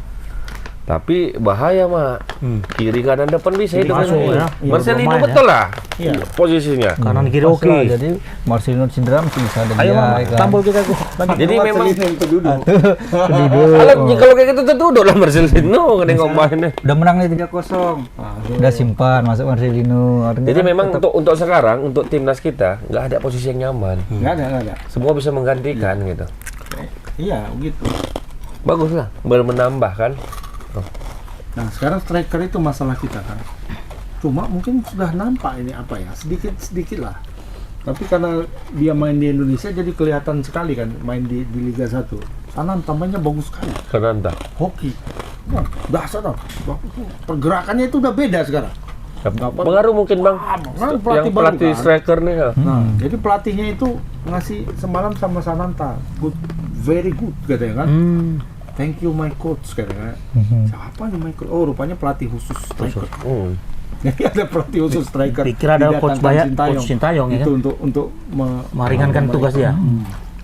Tapi bahaya, Mak. Kiri kanan depan bisa Kiri hidup masuk ya. Marcelino Bermain ya. betul lah Iya. posisinya. kanan kiri Pas oke. lah, jadi Marcelino cedera masih bisa ada Ayo dia Mama, kan. tampol kita tuh. Jadi memang itu duduk. kalau kayak gitu tuh duduk lah Marcelino kan yang ngomainnya. Udah menang nih 3-0. udah simpan masuk Marcelino. Artinya Jadi kan memang tetap- untuk sekarang untuk timnas kita nggak ada posisi yang nyaman. Enggak ada. Semua bisa menggantikan gitu. Iya, begitu. Bagus lah, menambah kan. Nah, sekarang striker itu masalah kita kan. Cuma mungkin sudah nampak ini apa ya, sedikit lah. Tapi karena dia main di Indonesia jadi kelihatan sekali kan main di Liga 1. Sana tampaknya bagus sekali. Karena entah. Hoki. Wah, dahsyat dong. Pergerakannya itu udah beda sekarang. Pengaruh mungkin Bang. Kan Yang baru pelatih kan. striker nih ya. Nah, jadi pelatihnya itu ngasih semalam sama Sananta, good, very good katanya kan. Thank you my coach katanya. Siapa nih my coach? Oh, rupanya pelatih khusus striker. Jadi ada pelatih khusus striker. Pikir ada coach didatangkan Coach Sintayong ya itu kan? untuk Meringankan tugas dia.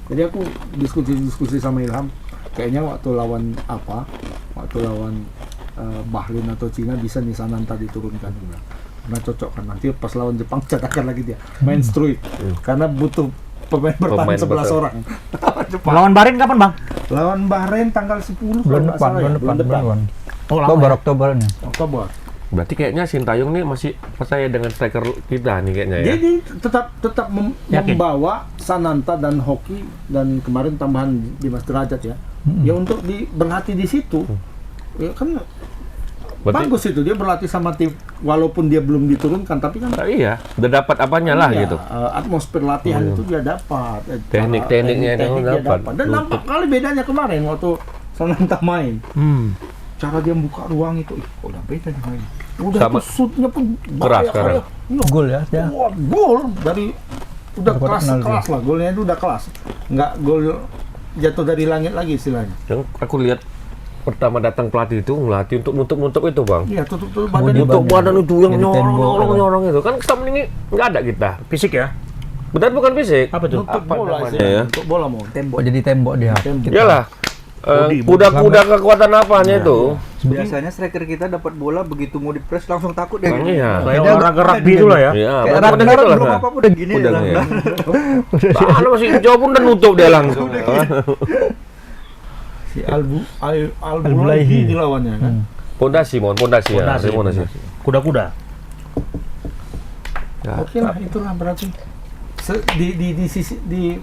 Jadi aku diskusi sama Ilham, kayaknya waktu lawan Bahrain atau Cina bisa nih Sananta diturunkan juga. Karena cocok kan nanti pas lawan Jepang cetakan lagi dia main Struijk karena butuh pemain bertahan 11 orang. Lawan Bahrain kapan, Bang? Lawan Bahrain tanggal 10 bulan kalau nggak salah ya, depan. Oh, Oktober Oktobernya. Oktober. Berarti kayaknya Sintayong nih masih percaya dengan striker kita nih kayaknya ya. Jadi tetap Yakin? membawa Sananta dan Hoki dan kemarin tambahan Dimas Derajat ya. Ya untuk berlatih di situ. Ya kan Berarti- bagus itu dia berlatih sama tim walaupun dia belum diturunkan tapi kan Iya, udah dapat apanya lah iya, gitu. atmosfer latihan itu dia dapat. Teknik-tekniknya teknik dia dia dapat. dapat. Dan nampak kali bedanya kemarin waktu Sananta main. Cara dia buka ruang itu, udah beda dia main. Udah Sama- itu shootnya pun Keras bahaya sekarang. kali. Iya. Gol ya. Wah, gol dari udah Dapat kelas penalti. lah, golnya itu udah kelas. Nggak gol jatuh dari langit lagi istilahnya. Yang aku lihat pertama datang pelatih itu ngelatih untuk nutup itu Bang. Iya, tutup badan Body itu. Untuk badan itu yang Jadi tembok, nyorong itu kan selama ini nggak ada kita. Fisik ya? Benar bukan fisik. Apa tuh? Untuk bola namanya istilahnya. ya? Untuk bola mau. Oh, jadi tembok dia. Tembok. Iyalah. Body. Kuda-kuda kekuatan apanya itu? Biasanya striker kita dapat bola begitu mau di-press langsung takut deh. Bang, iya. Kayak olahraga rugby itu lah ya. Iya, Kayak udah Ragnar gitu lah. belum apa-apa udah gini Udah dia ya. langsung. Ada masih jauh pun udah nutup dia langsung. Si Albulaihi Albulaihi. dilawannya kan. Pondasi ya. Pondasi. Kuda-kuda. Ya. Oke lah, itulah berarti di sisi di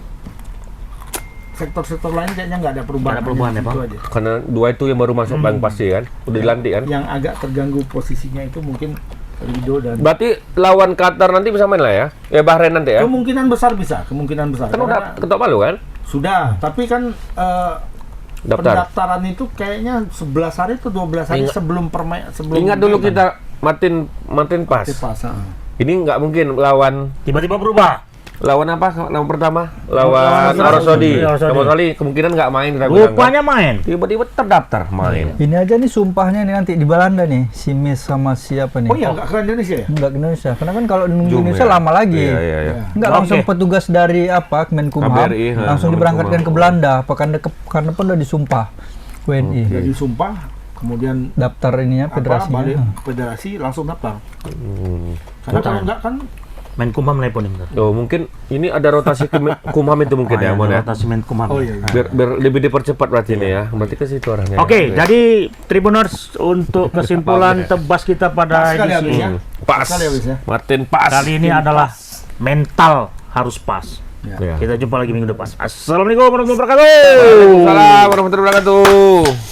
sektor-sektor lain kayaknya nggak ada perubahan. Nggak ada perubahan ya, Itu Bang? aja. Karena dua itu yang baru masuk paling pasti kan. Udah dilantik kan. Yang agak terganggu posisinya itu mungkin Rido dan Berarti lawan Qatar nanti bisa main lah ya? Ya Bahrain nanti ya? kemungkinan besar bisa, kemungkinan besar. Kan udah Karena ketok palu kan? sudah, tapi kan Daftar. pendaftaran itu kayaknya 11 hari atau 12 hari sebelum Ingat dulu kita Martin Pas. Ini nggak mungkin lawan Tiba-tiba berubah. apa? Lawan pertama lawan Arab Saudi. Arab Saudi kemungkinan nggak main. Rupanya main. Tiba-tiba terdaftar main. Ini aja nih sumpahnya nih nanti di Belanda nih, si Mes sama siapa nih? Oh iya, nggak ke Indonesia ya? Enggak ke Indonesia. Karena kan kalau nunggu Zoom, Indonesia ya? lama lagi. Iya. Enggak langsung petugas dari apa Kemenkumham KBRI, langsung diberangkatkan ke Belanda, karena pun udah disumpah WNI. Jadi sumpah, kemudian Daftar ininya federasinya. balik federasi langsung daftar. Karena kalau enggak kan Menkumham nelpon bentar. Oh mungkin ini ada rotasi Kumham itu mungkin ya, Mon ya. Rotasi Menkumham. oh iya. Biar lebih dipercepat berarti ini ya. Berarti ke situ arahnya. Oke, jadi Tribuners untuk kesimpulan tebas kita pada Sekali habis edisi ya. Pas. Sekali habis ya. Martin Pas. kali ini adalah mental harus pas. Ya. Kita jumpa lagi minggu depan. Assalamualaikum warahmatullahi wabarakatuh. Waalaikumsalam warahmatullahi wabarakatuh.